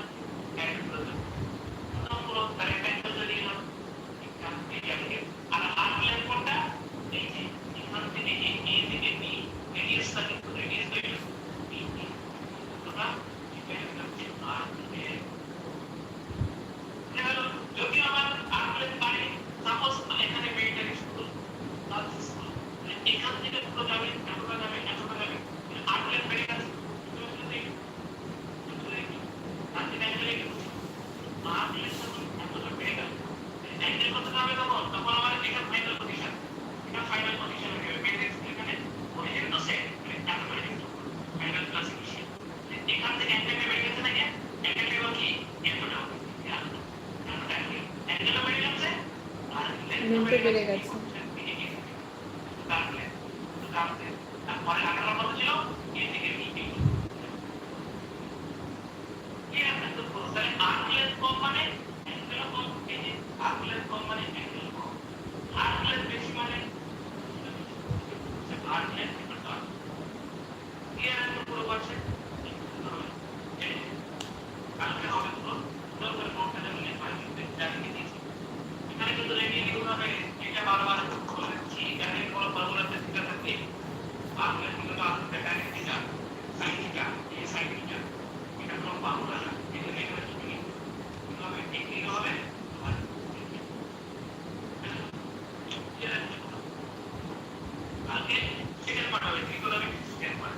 এন্ড প্রজেক্ট পুরো ক্যারেক্টার যদি হলো এখান থেকে আর আর প্ল্যান কোনটা এই যে এখান থেকে এ থেকে বি রেডিয়াসটা কিন্তু রেডিয়াস তো এটা বি তোমরা এটা হচ্ছে আর যদি আমার আর প্ল্যান বাড়ে সাপোজ এখানে মিলিটারি স্কুল গার্লস স্কুল এখান থেকে পুরো যাবে এতটা যাবে আর প্ল্যান বেড়ে গেছে যদি আর যেটা আর প্ল্যান এতটা বেড়ে গেল অ্যাঙ্গেল কত হবে তখন আমার এটা ফাইনাল পজিশন হবে বেসিস এখানে অরিজিন তো সেট এত করে কিন্তু ফাইনাল ক্লাসিফিকেশন এখান থেকে অ্যাঙ্গেল বেড়ে গেছে না অ্যাঙ্গেল লেভেল কি এতটা হবে অ্যাঙ্গেল বেড়ে গেছে আর লেন্থ বেড়ে গেছে তারপরে আগের কত ছিল এ থেকে বি আর্কলেস কম মানে অ্যাঙ্গেল কম এই যে আর্কলেস কম মানে অ্যাঙ্গেল কম আর্কলেস বেশি মানে আর্কলেস কত এর একটা পুরো পারছে কালকে হবে পুরো পুরো নোটটা নিয়ে পাইতে জানি দিয়েছি এখানে কিন্তু রেডিয়ালি হবে এটা বারবার বলেছি এখানে কোনো ফর্মুলাতে থিটা থাকে আর্কলেস কিন্তু আসলে ডাইরেক্ট থিটা sin থিটা এই sin থিটা এটা কোনো ফর্মুলা না এটা লেখা আছে হবে ডিগ্রি হবে আগে সেকেন্ড পার্ট হবে ডিগ্রি হবে second part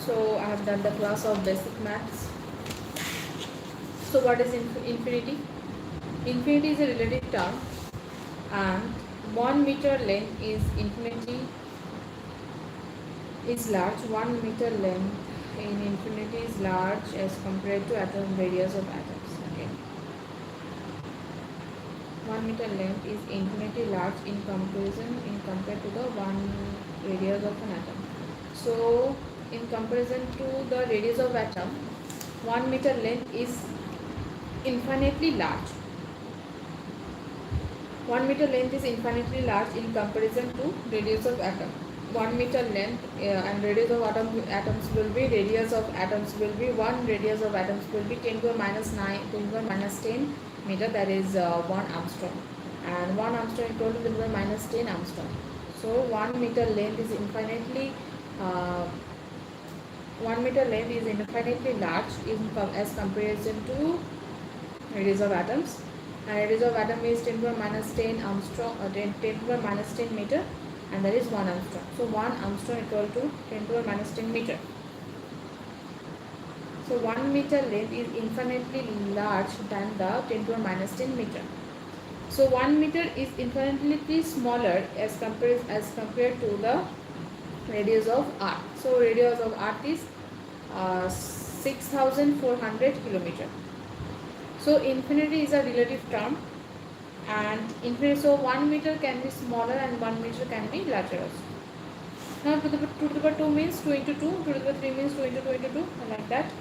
So I have done the class of basic maths. So what is infinity? Infinity is a relative term, and 1 meter length is infinity is large. 1 meter length in infinity is large as compared to atom radius of atoms. Okay. 1 meter length is infinitely large in compared to the 1 radius of an atom. So in comparison to the radius of atom, 1 meter length is infinitely large. 1 meter length is infinitely large in comparison to radius of atom. 1 meter length and radius of atoms will be, radius of atoms will be 1 radius of atoms will be 10 to the minus 9 10 to the minus 10 meter, that is 1 Armstrong, and 1 Armstrong equal to 10 to the minus 10 Armstrong. So 1 meter length is infinitely 1 meter length is infinitely large as comparison to radius of atoms, and radius of atom is 10 to the minus 10 Armstrong, 10 to the minus 10 meter, and that is 1 Armstrong. So 1 Armstrong equal to 10 to the minus 10 meter. So 1 meter length is infinitely large than the 10 to the minus 10 meter. So 1 meter is infinitely smaller as compared to the radius of Earth. So radius of Earth is 6,400 kilometer. So infinity is a relative term, and infinity, so 1 meter can be smaller and 1 meter can be larger also. Now 2 to the power 2 means 2 into 2, 2 to the power 3 means 2 into 2 into 2, like that.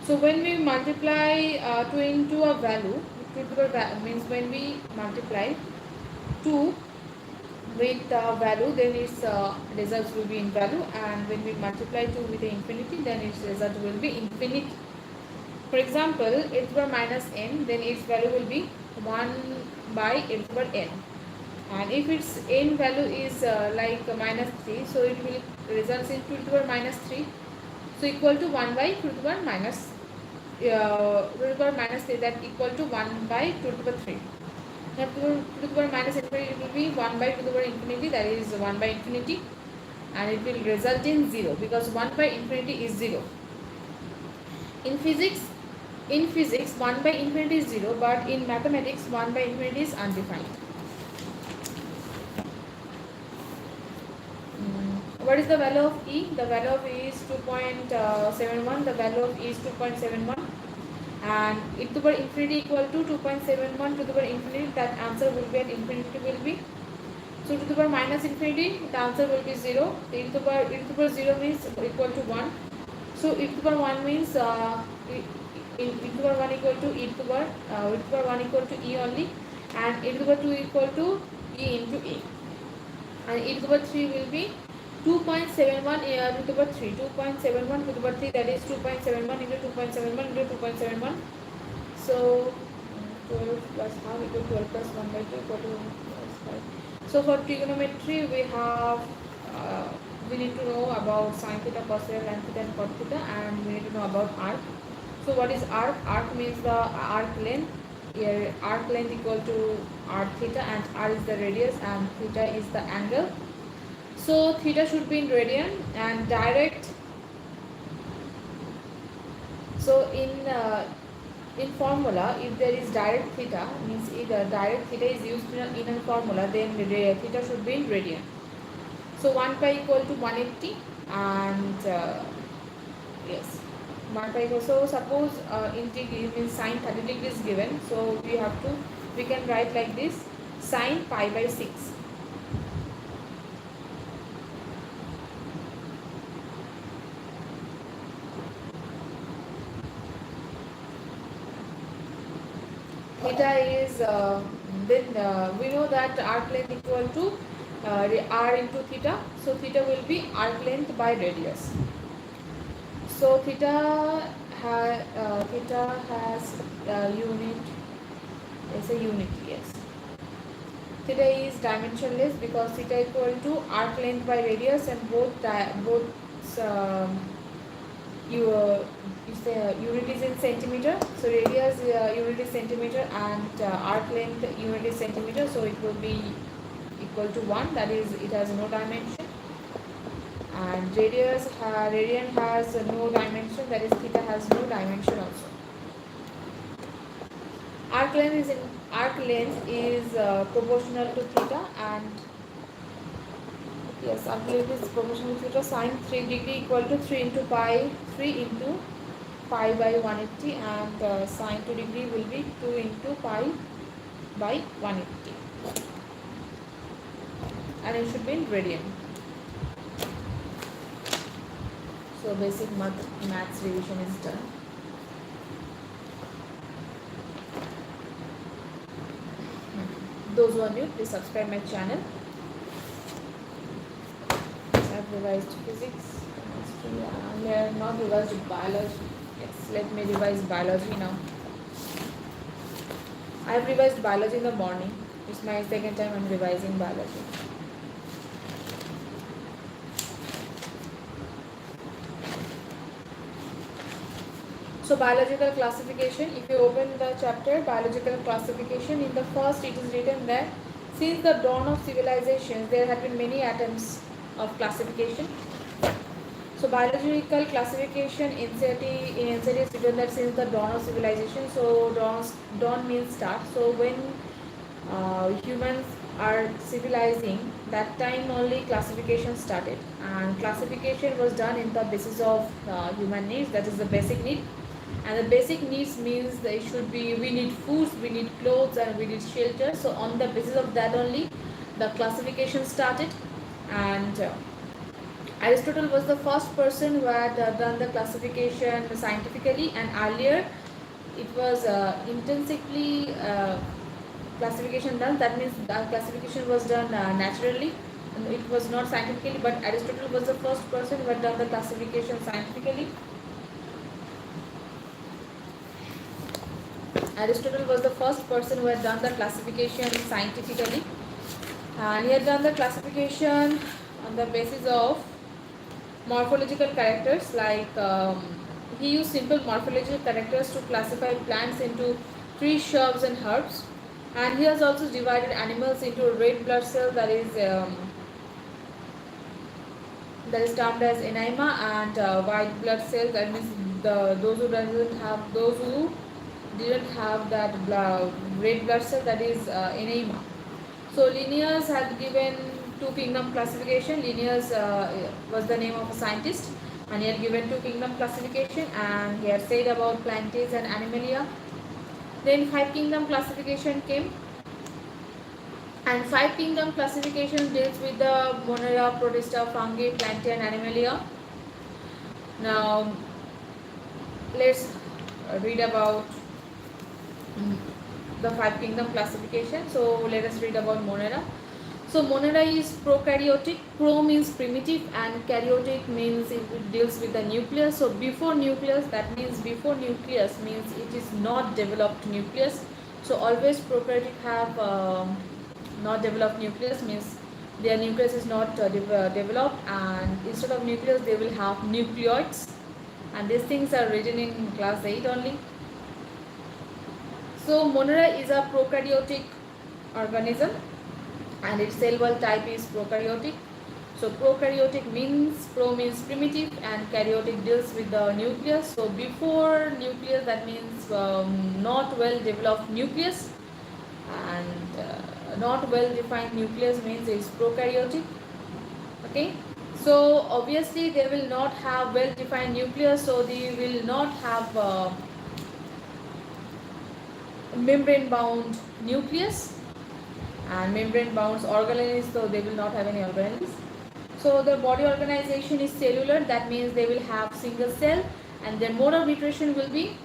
So when we multiply 2 into a value, 2 to the power means when we multiply 2 with value, then its results will be in value, and when we multiply 2 with the infinity, then its result will be infinity. For example, a to the power minus n, then its value will be 1 by a to the power n, and if its n value is like minus 3, so it will result in 2 to the power minus 3, so equal to 1 by 2 to the power minus 3, that equal to 1 by 2 to the power 3. Now 2 to the power minus infinity, it will be 1 by 2 to the power infinity, that is 1 by infinity, and it will result in 0 because 1 by infinity is 0. In physics 1 by infinity is 0, but in mathematics 1 by infinity is undefined. What is the value of E? The value of E is 2.71. The value of E is 2.71, and e to the power infinity equal to 2.71 to the power infinity. That answer will be at infinity will be. So to the power minus infinity, the answer will be 0. E to the power 0 means equal to 1. So e to the power 1 means e to the power 1 equal to e to the power 1 equal to e only, and e to the power 2 equal to e into e, and e to the power 3 will be 2.71 to the power 3, 2.71 to the power 3, that is 2.71 into 2.71 into 2.71. So 12 plus half equal to 12 plus 1 by 2 equal to 1 plus 5. So for trigonometry we have we need to know about sin theta, cos theta, tan theta and cot theta, and we need to know about arc. So what is arc? Arc means the arc length. Here arc length equal to r theta, and r is the radius and theta is the angle. So theta should be in radian, and direct. So in formula, if there is direct theta, means either direct theta is used in a formula, then theta should be in radian. So 1 pi equal to 180, and yes, 1 pi equal. So suppose integrate means sine 30 degrees given. So we can write like this: sine pi by 6. Theta is then we know that arc length equal to r into theta. So theta will be arc length by radius. So theta has unit. It's a unit, yes. Theta is dimensionless because theta equal to arc length by radius, and unit is in centimeter. So radius unit is centimeter, and arc length unit is centimeter. So it will be equal to 1. That is, it has no dimension. and radian has no dimension, that is theta has no dimension also. Arc length is proportional to theta, and yes, arc length is proportional to theta. Sine 3 degree equal to 3 into pi, 3 into pi by 180, and sine 2 degree will be 2 into pi by 180, and it should be in radian. So basic maths revision is done. Those who are new, please subscribe my channel. I have revised physics, chemistry, and I have not revised biology. Yes, let me revise biology now. I have revised biology in the morning. It's my second time I'm revising biology. So biological classification, if you open the chapter biological classification, in the first it is written that since the dawn of civilizations there have been many attempts of classification. So biological classification in NCERT is written that since the dawn of civilization, so dawn means start. So when humans are civilizing, that time only classification started, and classification was done in the basis of human needs, that is the basic need. And the basic needs means they should be, we need foods, we need clothes, and we need shelter. So on the basis of that only the classification started. And Aristotle was the first person who had done the classification scientifically, and earlier it was intrinsically classification done, that means the classification was done naturally, and it was not scientifically, but Aristotle was the first person who had done the classification scientifically. Aristotle was the first person who had done the classification scientifically, and he had done the classification on the basis of morphological characters, like he used simple morphological characters to classify plants into trees, shrubs, and herbs. And he has also divided animals into red blood cell, that is termed as enema, and white blood cell, that means those who didn't have that red blood cell, that is enema. So Linnaeus had given two kingdom classification. Linnaeus was the name of a scientist, and he had given two kingdom classification, and he had said about Plantae and Animalia. Then five kingdom classification came, and five kingdom classification deals with the Monera, Protista, Fungi, Plantae, and Animalia. Now let's read about the five kingdom classification. So let us read about Monera. So Monera is prokaryotic. Pro means primitive, and karyotic means it deals with the nucleus. So before nucleus, that means before nucleus means it is not developed nucleus. So always prokaryotic have not developed nucleus, means their nucleus is not developed, and instead of nucleus they will have nucleoids, and these things are written in class 8 only. So Monera is a prokaryotic organism, and its cell wall type is prokaryotic. So prokaryotic means, pro means primitive, and karyotic deals with the nucleus. So before nucleus, that means not well developed nucleus, and not well defined nucleus means it's prokaryotic. Okay, so obviously they will not have well defined nucleus, so they will not have membrane bound nucleus, and membrane bound organelles, so they will not have any organelles. So their body organization is cellular, that means they will have single cell, and their mode of nutrition will be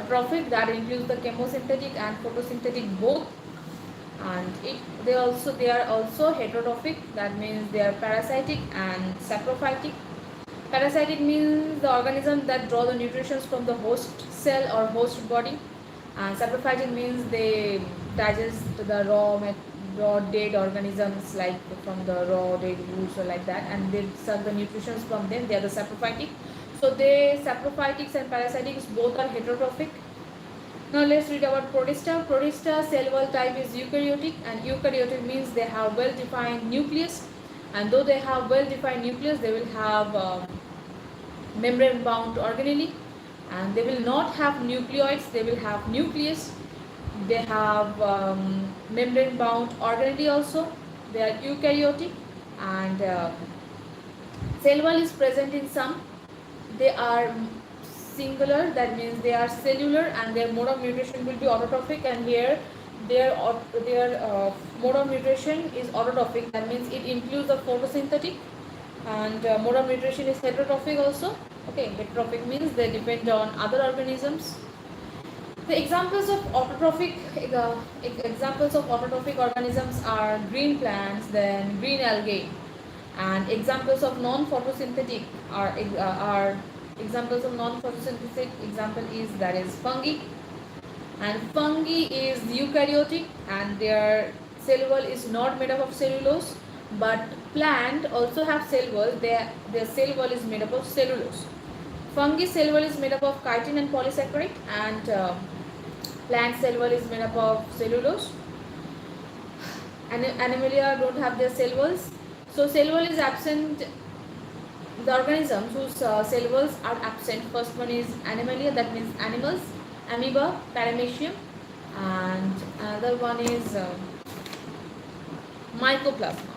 trophic, that includes the chemosynthetic and photosynthetic both. And they are also heterotrophic, that means they are parasitic and saprophytic. Parasitic means the organism that draw the nutrition from the host cell or host body, and saprophytic means they digest the raw dead organisms, like from the raw dead woods or like that, and they suck the nutrition from them. They are the saprophytic. So they saprophytics and parasitics both are heterotrophic. Now let's read about Protista. Protista cell wall type is eukaryotic, and eukaryotic means they have well defined nucleus, and though they have well-defined nucleus, they will have membrane-bound organelle, and they will not have nucleoids, they will have nucleus. They have membrane-bound organelle also. They are eukaryotic, and cell wall is present in some. They are singular, that means they are cellular, and their mode of mutation will be autotrophic, and here their mode of mutation is autotrophic, that means it includes the photosynthetic, and mode of mutation is heterotrophic also. Okay, heterotrophic means they depend on other organisms. The examples of autotrophic organisms are green plants, then green algae, and examples of non-photosynthetic are examples of non-photosynthetic example is, that is, fungi, and fungi is eukaryotic, and their cell wall is not made up of cellulose, but plant also have cell wall. Their cell wall is made up of cellulose. Fungi cell wall is made up of chitin and polysaccharide, and plant cell wall is made up of cellulose. Animalia don't have their cell walls. So cell wall is absent. The organisms whose cell walls are absent, first one is Animalia, that means animals, amoeba, paramecium, and another one is mycoplasma.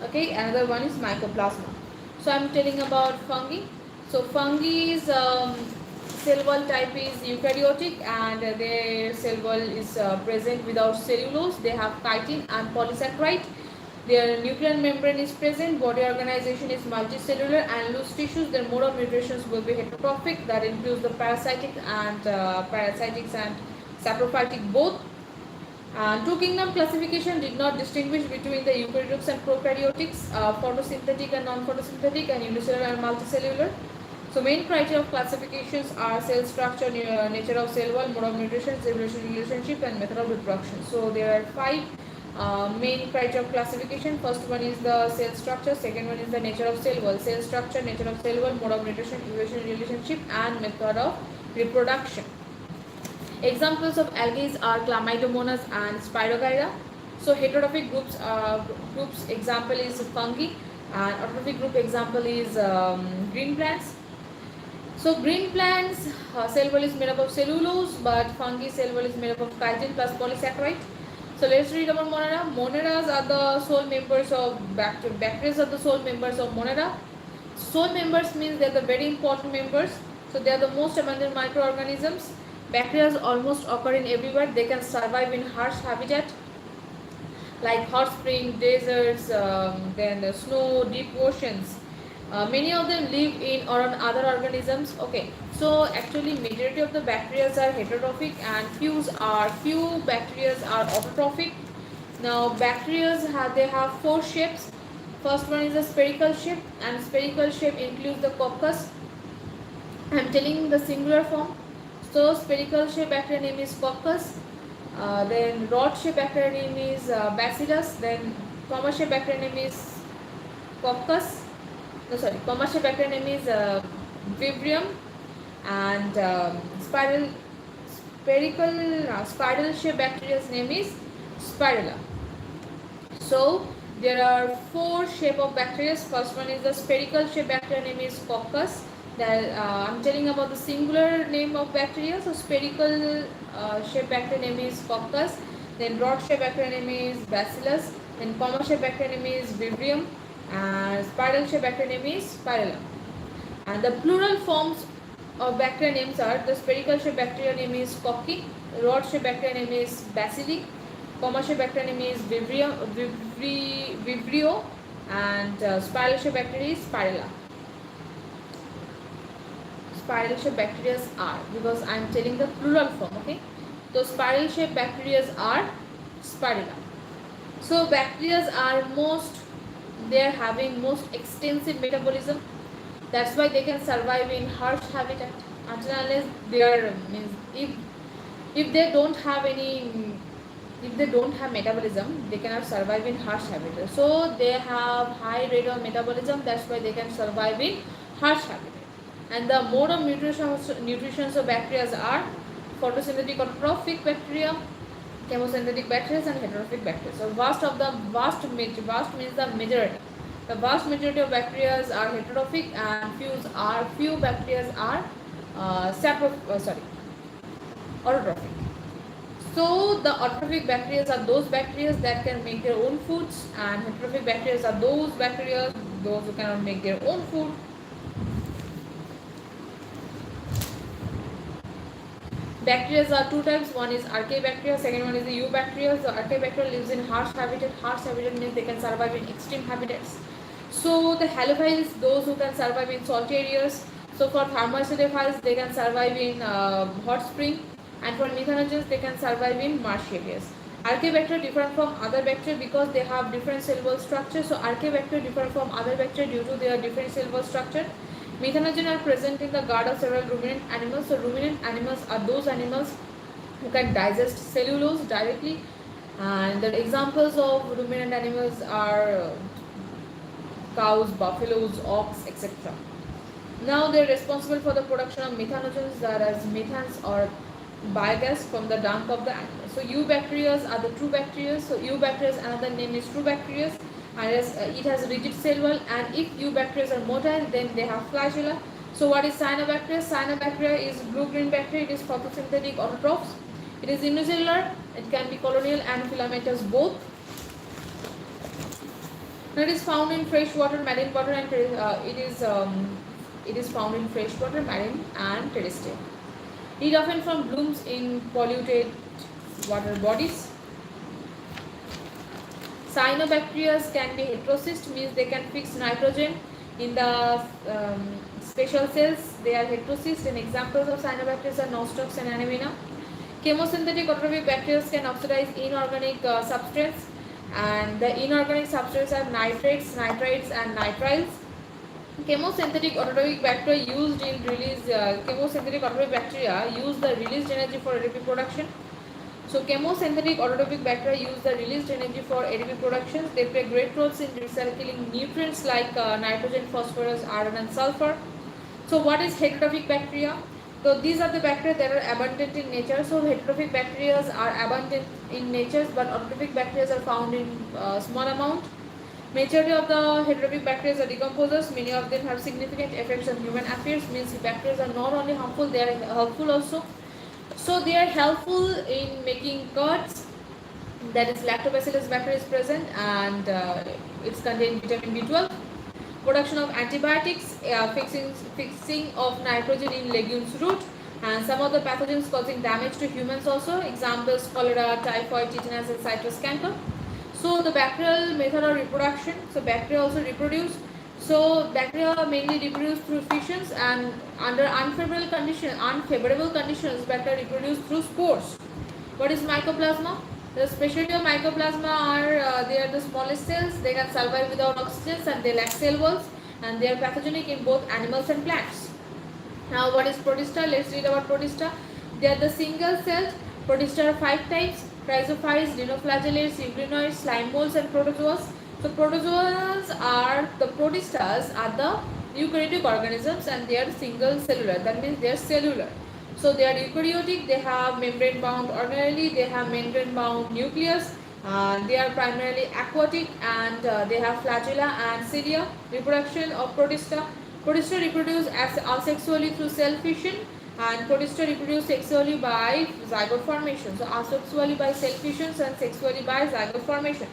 Okay, another one is mycoplasma. So I am telling about fungi. So fungi's cell wall type is eukaryotic, and their cell wall is present without cellulose. They have chitin and polysaccharide. Their nuclear membrane is present. Body organization is multicellular, and loose tissues. Their mode of mutations will be heterotrophic. That includes the parasitic and parasitics and saprophytic both. Two kingdom classification did not distinguish between the eukaryotics and prokaryotics, photosynthetic and non-photosynthetic, and unicellular and multicellular. So main criteria of classifications are cell structure, nature of cell wall, mode of mutation, evolution relationship, and method of reproduction. So there are 5 main criteria of classification. First one is the cell structure, second one is the nature of cell wall. Cell structure, nature of cell wall, mode of mutation, evolution relationship, and method of reproduction. Examples of algae are Chlamydomonas and Spirogyra. So heterotrophic groups example is fungi, and autotrophic group example is green plants. So green plants cell wall is made up of cellulose, but fungi cell wall is made up of chitin plus polysaccharide. So let's read about Monera. Moneras are the sole members of bacteria. Bacteria are the sole members of Monera. Sole members means they are the very important members. So they are the most abundant microorganisms. Bacteria almost occur in everywhere. They can survive in harsh habitat like hot spring, deserts, then the snow, deep oceans. Many of them live in or on other organisms. Okay, so actually majority of the bacteria are heterotrophic, and few bacteria are autotrophic. Now bacteria have 4 shapes. First one is a spherical shape, and spherical shape includes the coccus. I am telling the singular form. So spherical shape bacteria name is coccus. Then rod shape bacteria name is bacillus. Then comma shape bacteria name is coccus. Comma shape bacteria name is vibrio, and spiral shape bacteria's name is spirilla. So there are 4 shape of bacteria. First one is the spherical shape bacteria name is coccus. I'm telling about the singular name of bacteria. So spherical shape bacteria name is coccus. Then rod shape bacteria name is bacillus. Then comma shape bacteria name is vibrio, and spiral shape bacteria name is spirilla. And the plural forms of bacteria names are: the spherical shape bacteria name is cocci, rod shape bacteria name is bacilli, comma shape bacteria name is vibrio, and spiral shape bacteria is spirilla. Spiral shape bacteria are, because I am telling the plural form. Okay, so spiral shape bacteria are spirilla. So bacteria are they are having most extensive metabolism. That's why they can survive in harsh habitat. Unless they are if they don't have metabolism, they cannot survive in harsh habitat. So they have high rate of metabolism. That's why they can survive in harsh habitat. And the mode of nutrition of bacteria are photosynthetic autotrophic bacteria, chemosynthetic bacteria, and heterotrophic bacteria. So vast means the majority. The vast majority of bacteria are heterotrophic and few bacteria are autotrophic. So the autotrophic bacteria are those bacteria that can make their own foods, and heterotrophic bacteria are those who cannot make their own food. Bacteria are two types. One is archaebacteria, second one is the eubacteria. The archaebacteria lives in harsh habitat. Harsh habitat means they can survive in extreme habitats. So the halophiles, those who can survive in salty areas. So for thermoacidophiles, they can survive in hot spring, and for methanogens, they can survive in marsh areas. Archaebacteria differ from other bacteria because they have different cell structure. So archaebacteria differ from other bacteria due to their different cell structure. Methanogen are present in the gut of several ruminant animals. So ruminant animals are those animals who can digest cellulose directly, and the examples of ruminant animals are cows, buffaloes, ox, etc. Now they are responsible for the production of methanogens, that is methanes or biogas from the dung of the animal. So eubacteria are the true bacteria. So eubacteria, another name is true bacteria, and it has rigid cell wall, and if eubacteria are motile, then they have flagella. So what is cyanobacteria? Cyanobacteria is blue-green bacteria. It is photosynthetic autotrophs. It is unicellular. It can be colonial and filamentous both. Now it is found in freshwater, marine water, and it is found in freshwater, marine, and terrestrial. It often blooms in polluted water bodies. Cyanobacteria can be heterocyst, means they can fix nitrogen in the special cells. They are heterocyst, and examples of cyanobacteria are Nostocs and Anemona. Chemosynthetic autotrophic bacteria can oxidize inorganic substrates, and the inorganic substrates are nitrates, nitrites, and nitriles. Chemosynthetic autotrophic bacteria use the released energy for ATP production. So chemosynthetic autotrophic bacteria use the released energy for ATP production. They play great roles in recycling nutrients like nitrogen, phosphorus, iron, and sulfur. So what is heterotrophic bacteria? So these are the bacteria that are abundant in nature. So heterotrophic bacteria are abundant in nature, but autotrophic bacteria are found in small amount. Majority of the heterotrophic bacteria are decomposers. Many of them have significant effects on human affairs. Means bacteria are not only harmful, they are helpful also. So they are helpful in making curds, that is lactobacillus bacteria is present, and it's contained vitamin B12. Production of antibiotics, fixing of nitrogen in legumes root, and some of the pathogens causing damage to humans also. Examples: cholera, typhoid, tetanus, and citrus canker. So the bacterial method of reproduction. So bacteria also reproduce. So bacteria mainly reproduce through fissions, and under unfavorable conditions, bacteria reproduce through spores. What is mycoplasma? The specialty of mycoplasma are they are the smallest cells. They can survive without oxygen, and they lack cell walls, and they are pathogenic in both animals and plants. Now what is protista? Let's read about protista. They are the single celled. Protista are 5 types: chrysophytes, dinoflagellates, euglenoids, slime molds, and protozoas. So protistas are the eukaryotic organisms, and they are single cellular. That means they are cellular. So they are eukaryotic. They have membrane bound organelle. They have membrane bound nucleus. They are primarily aquatic, and they have flagella and cilia. Reproduction of protista. Protista reproduce asexually through cell fission, and protista reproduce sexually by zygote formation. So asexually by cell fissions and sexually by zygote formation.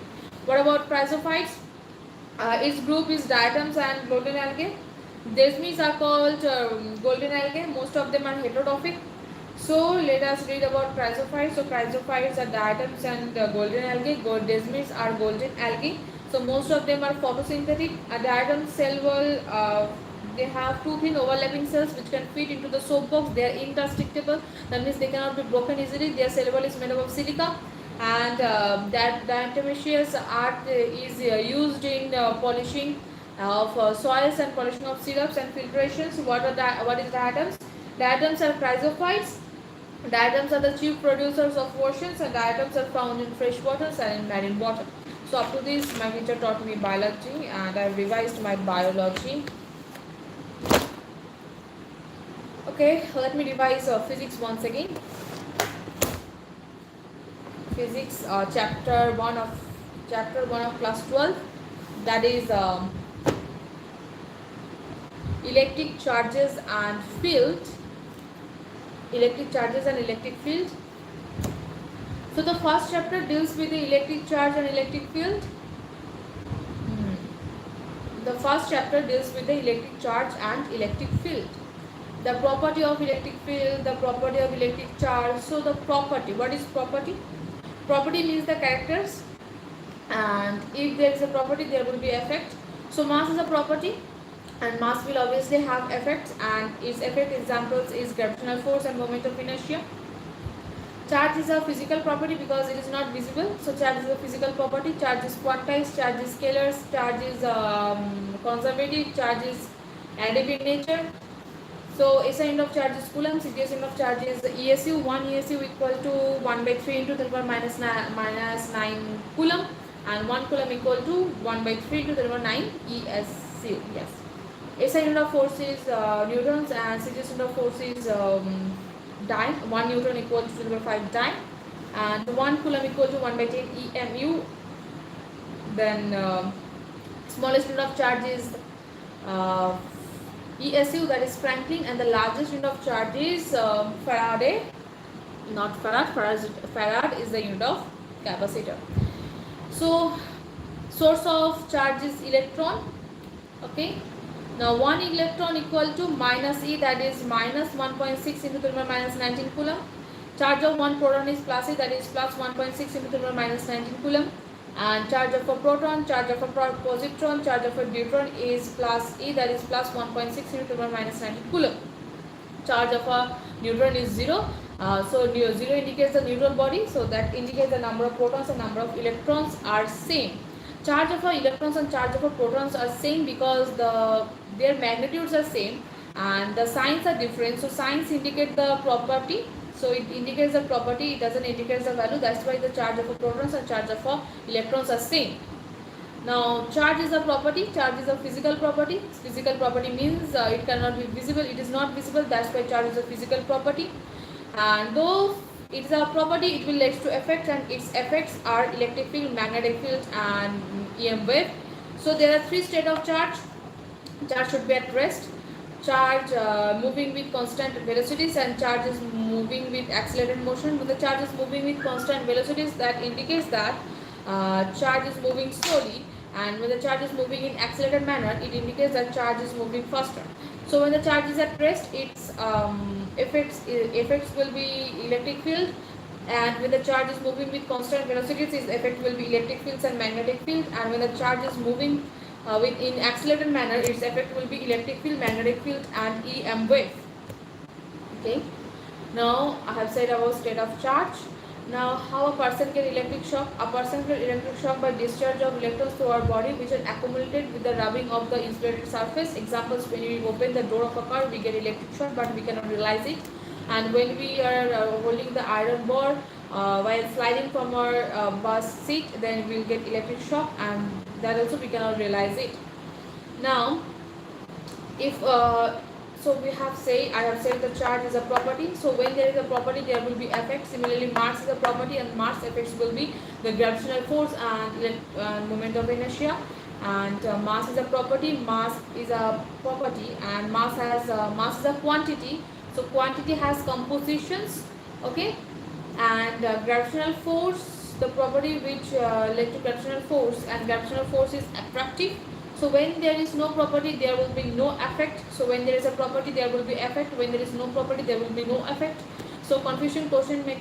What about chrysophytes? Its group is diatoms and golden algae. Desmids are called golden algae. Most of them are heterotrophic. So let us read about chrysophytes. So chrysophytes are diatoms and golden algae. Desmids are golden algae. So most of them are photosynthetic. A diatom cell wall, they have two thin overlapping cells which can fit into the soap box. They are indestructible. That means they cannot be broken easily. Their cell wall is made up of silica, and that diatomaceous art is used in polishing of soils and polishing of syrups and filtrations. What is diatoms? Diatoms are chrysophytes. Diatoms are the chief producers of oceans, and diatoms are found in fresh waters and in marine water. So up to this, my teacher taught me biology, and I revised my biology. Okay, let me revise physics once again. Physics, chapter 1 of class 12, that is electric charges and field. Electric charges and electric field. So the first chapter deals with the electric charge and electric field. The first chapter deals with the electric charge and electric field. The property of electric field, the property of electric charge. So the property, what is property? Property means the characters, and if there is a property there will be effect. So mass is a property, and mass will obviously have effects, and its effect examples is gravitational force and moment of inertia. Charge is a physical property because it is not visible. So charge is a physical property. Charge is quantized, charge is scalars, charge is conservative, charge is additive in nature. So SI unit of charge is coulomb, CGS unit of charge is ESU. 1 ESU equal to 1 by 3 into 10 power minus 9 coulomb, and 1 coulomb equal to 1 by 3 into 10 power 9 ESU. Yes. SI unit of force is newtons, and CGS unit of force is dyne. 1 newton equal to 10 power 5 dyne, and 1 coulomb equal to 1 by 10 EMU. Then smallest unit of charge is ESU, that is Franklin, and the largest unit of charge is Faraday, not Farad. Farad is the unit of capacitor. So source of charge is electron. Okay. Now 1 electron equal to minus E, that is minus 1.6 into 10 minus 19 coulomb. Charge of 1 proton is plus E, that is plus 1.6 into 10 minus 19 coulomb. And charge of a proton, charge of a positron, charge of a neutron is plus E, that is plus 1.6 into 10 minus 19 coulomb. Charge of a neutron is 0. So 0 indicates the neutral body, so that indicates the number of protons and number of electrons are same. Charge of electrons and charge of protons are same because their magnitudes are same and the signs are different. So signs indicate the property. So it indicates the property, it doesn't indicate the value. That's why the charge of protons and charge of electrons are same. Now charge is a property. Charge is a physical property. Physical property means it cannot be visible. It is not visible. That's why charge is a physical property. And though it is a property, it will lead to effects, and its effects are electric field, magnetic field, and EM wave. So there are 3 states of charge. Charge should be at rest, charge moving with constant velocities, and charge is moving with accelerated motion. When the charge is moving with constant velocities, that indicates that charge is moving slowly, and when the charge is moving in accelerated manner, it indicates that charge is moving faster. So when the charge is at rest, its effects will be electric field, and when the charge is moving with constant velocities, its effect will be electric fields and magnetic field, and when the charge is moving in accelerated manner, its effect will be electric field, magnetic field, and EM wave. Okay. Now I have said about state of charge. Now how a person get electric shock? A person get electric shock by discharge of electrons through our body, which are accumulated with the rubbing of the insulated surface. Examples: when we open the door of a car, we get electric shock, but we cannot realize it. And when we are holding the iron bar while sliding from our bus seat, then we will get electric shock, and that also we cannot realize it. Now if so we have said, I have said the charge is a property. So when there is a property, there will be effect. Similarly, mass is a property, and mass effects will be the gravitational force and moment of inertia. And mass is a property, mass is a property, and mass is a quantity. So quantity has compositions. Okay. And gravitational force, the property which led to gravitational force, and gravitational force is attractive. So when there is no property, there will be no effect. So when there is a property, there will be effect. When there is no property, there will be no effect. So confusion question may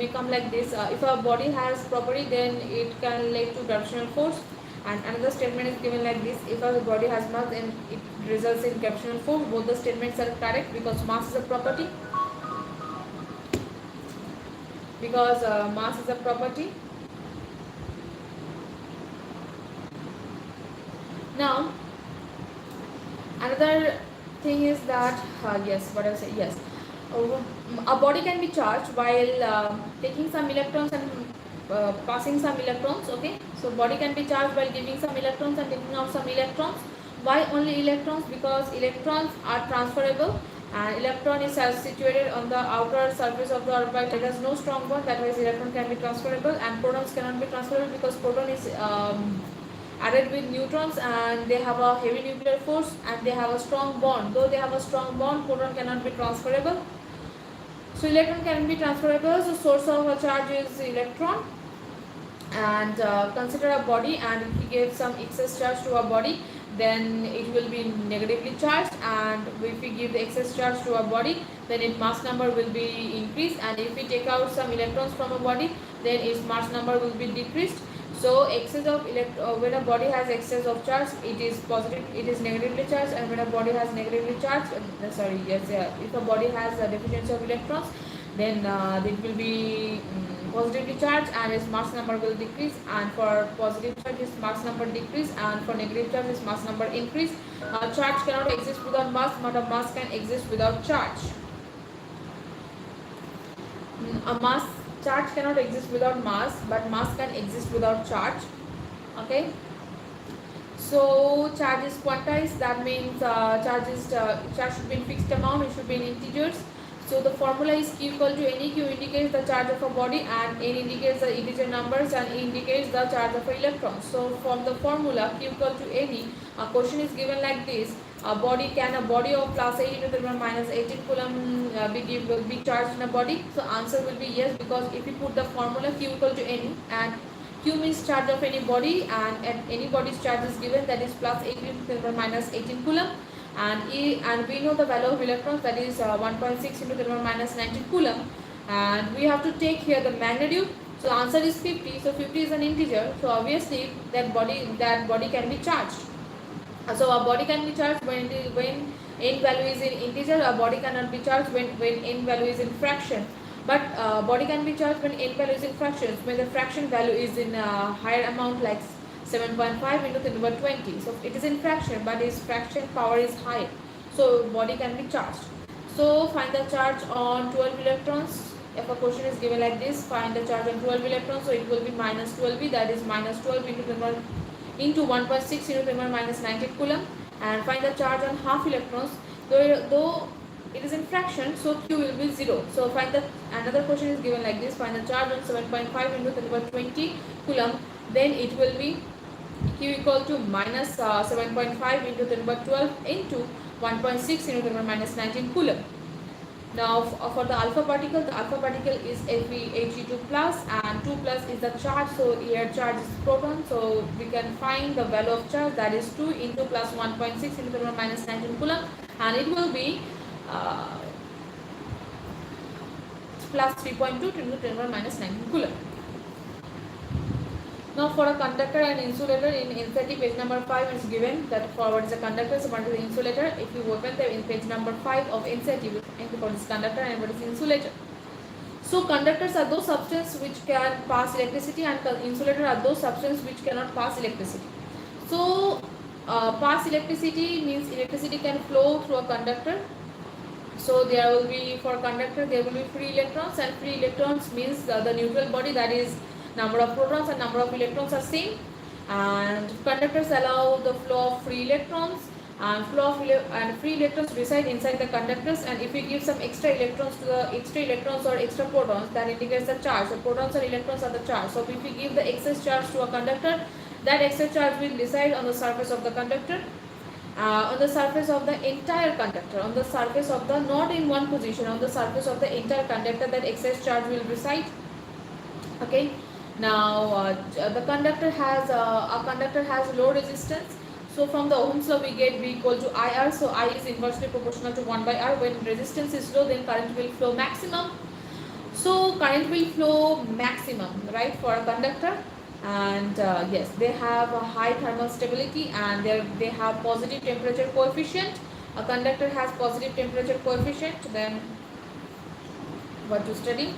come like this: if a body has property, then it can lead to gravitational force. And another statement is given like this: if a body has mass, then it results in gravitational force. Both the statements are correct because mass is a property. Because mass is a property. Now another thing is that yes, what I say, yes, a body can be charged while taking some electrons and passing some electrons. Okay, so body can be charged while giving some electrons and taking out some electrons. Why only electrons? Because electrons are transferable, and electron is situated on the outer surface of the orbit. It has no strong bond, that means electron can be transferable, and protons cannot be transferable because proton is at added with neutrons and they have a heavy nuclear force and they have a strong bond. Though they have a strong bond, proton cannot be transferable. So electron can be transferable. So source of a charge is electron. And consider a body, and if we give some excess charge to a body, then it will be negatively charged, and if we give the excess charge to a body, then its mass number will be increased, and if we take out some electrons from a body, then its mass number will be decreased. So excess of when a body has excess of charge, it is positive, it is negatively charged, and when a body has negatively charged, if a body has a deficiency of electrons, then it will be positively charged and its mass number will decrease, and for positive charge its mass number decrease, and for negative charge its mass number increase. Charge cannot exist without mass, but a mass can exist without charge. Charge cannot exist without mass, but mass can exist without charge. Okay, so charge is quantized, that means charge should be in fixed amount, it should be in integers. So the formula is Q equal to NE. Q indicates the charge of a body and N indicates the integer numbers and E indicates the charge of an electron. So from the formula Q equal to NE, a question is given like this: a body of plus 8 into 10 minus 18 coulomb be charged in a body? So answer will be yes, because if you put the formula Q equal to NE and Q means charge of any body, and at any body's charge is given, that is plus 8 into 10 minus 18 coulomb. And we know the value of electrons, that is 1.6 into 10 minus 19 coulomb, and we have to take here the magnitude. So answer is 50. So 50 is an integer, so obviously that body can be charged. So a body can be charged when n value is in integer. A body cannot be charged when n value is in fraction, but body can be charged when n value is in fractions, when the fraction value is in higher amount, like 7.5 into 10 power 20. So it is in fraction, but its fraction power is high, so body can be charged. So find the charge on 12 electrons. If a question is given like this, find the charge on 12 electrons, so it will be minus 12v, that is minus 12 into 1.6 into 10 minus 19 coulomb. And find the charge on half electrons. Though it is in fraction, so Q will be 0. So find the another question is given like this: find the charge on 7.5 into 10 power 20 coulomb. Then it will be Q equal to minus 7.5 into 10 power 12 into 1.6 into 10 minus 19 coulomb. Now for the alpha particle is Fe2 plus, and 2 plus is the charge, so here charge is proton, so we can find the value of charge, that is 2 into plus 1.6 into 10 minus 19 coulomb, and it will be plus 3.2 into 10 minus 19 coulomb. Now for a conductor and insulator, in NCERT page number 5 is given that for what is a conductor, so what is the insulator. If you open the in page number 5 of NCERT, you will find what is conductor and what is insulator. So conductors are those substances which can pass electricity, and insulator are those substances which cannot pass electricity. So pass electricity means electricity can flow through a conductor. So there will be, for conductor there will be free electrons, and free electrons means the neutral body, that is number of protons and number of electrons are same, and conductors allow the flow of free electrons, and free electrons reside inside the conductors, and if we give some extra electrons or extra protons, that indicates the charge. So protons or electrons are the charge. So if we give the excess charge to a conductor, that excess charge will reside on the surface of the conductor, on the surface of the entire conductor, on the surface of the, not in one position, on the surface of the entire conductor, that excess charge will reside. Okay. Now the conductor has low resistance. So from the Ohm's law we get V equal to IR. So I is inversely proportional to 1 by R. When resistance is low, then current will flow maximum. So current will flow maximum, right, for a conductor. And yes, they have a high thermal stability, and they have positive temperature coefficient. A conductor has positive temperature coefficient. Then what to study?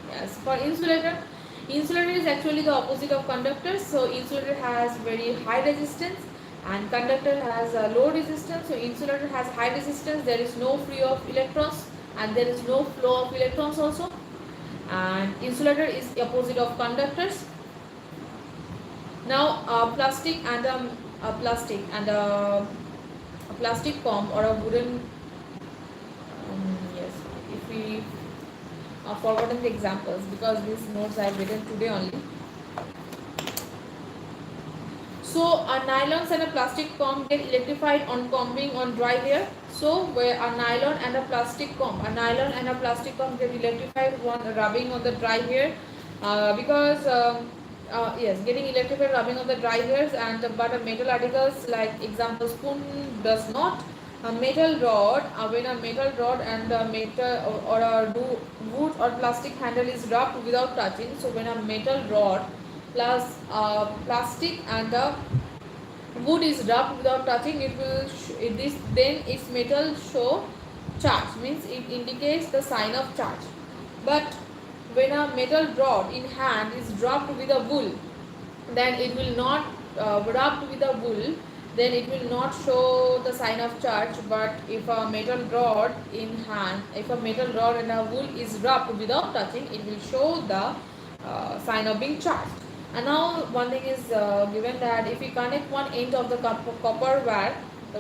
Yes, for insulator. Insulator is actually the opposite of conductor. So insulator has very high resistance and conductor has a low resistance. So insulator has high resistance, there is no free of electrons and there is no flow of electrons also. And insulator is the opposite of conductors. Now plastic and a plastic comb or a wooden yes, if we forgotten the examples because these notes I have written today only. So a nylons and a plastic comb get electrified on combing on dry hair. So where a nylon and a plastic comb, get electrified on rubbing on the dry hair, because yes, getting electrified rubbing on the dry hairs, and but a metal articles like example spoon does not. A metal rod, when a metal rod and a metal or a wood or plastic handle is rubbed without touching. So when a metal rod plus plastic and a wood is rubbed without touching, it will this then its metal show charge, means it indicates the sign of charge. But when a metal rod in hand is dropped with a wool, then it will not rubbed with a wool, then it will not show the sign of charge. But if a metal rod in hand, if a metal rod and a wool is rubbed without touching, it will show the sign of being charged. And now one thing is given that if we connect one end of the copper wire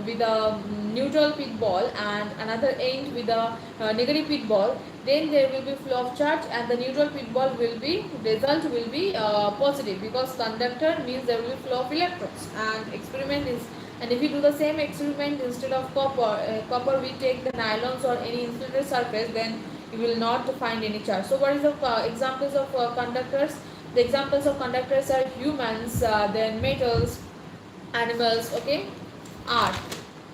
with a neutral pit ball and another end with a negative pit ball, then there will be flow of charge, and the neutral pit ball will be result will be positive, because conductor means there will be flow of electrons. And experiment is, and if you do the same experiment instead of copper we take the nylons or any insulated surface, then you will not find any charge. So what is the examples of conductors? The examples of conductors are humans, then metals, animals, okay, art.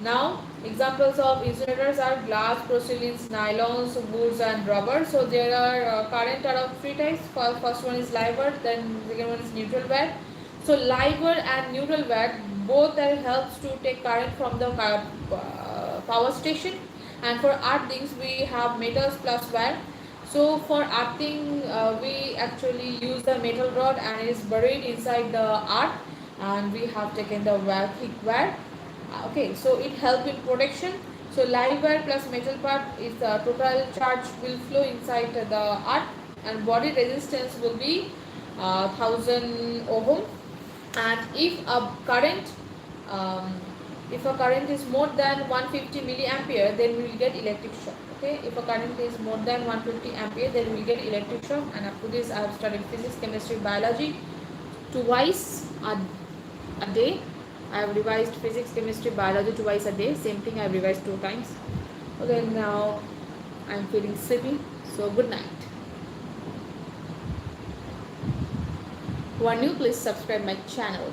Now examples of insulators are glass, porcelains, nylons, woods and rubber. So there are current are of three types. First one is live wire, then second one is neutral wire. So live wire and neutral wire both are helps to take current from the power station. And for earthings we have metals plus wire. So for earthing we actually use the metal rod and it is buried inside the earth, and we have taken the wire, thick wire. Okay, so it helps in protection. So live wire plus metal part is the total charge will flow inside the earth, and body resistance will be 1000 ohm. And if a current is more than 150 milliampere, then we will get electric shock. Okay, if a current is more than 150 ampere, then we will get electric shock. And up to this I have studied physics, chemistry, biology twice a day. I have revised physics, chemistry, biology twice a day. Same thing I have revised 2 times. Okay, now I am feeling sleepy. So good night. Who are new, please subscribe my channel.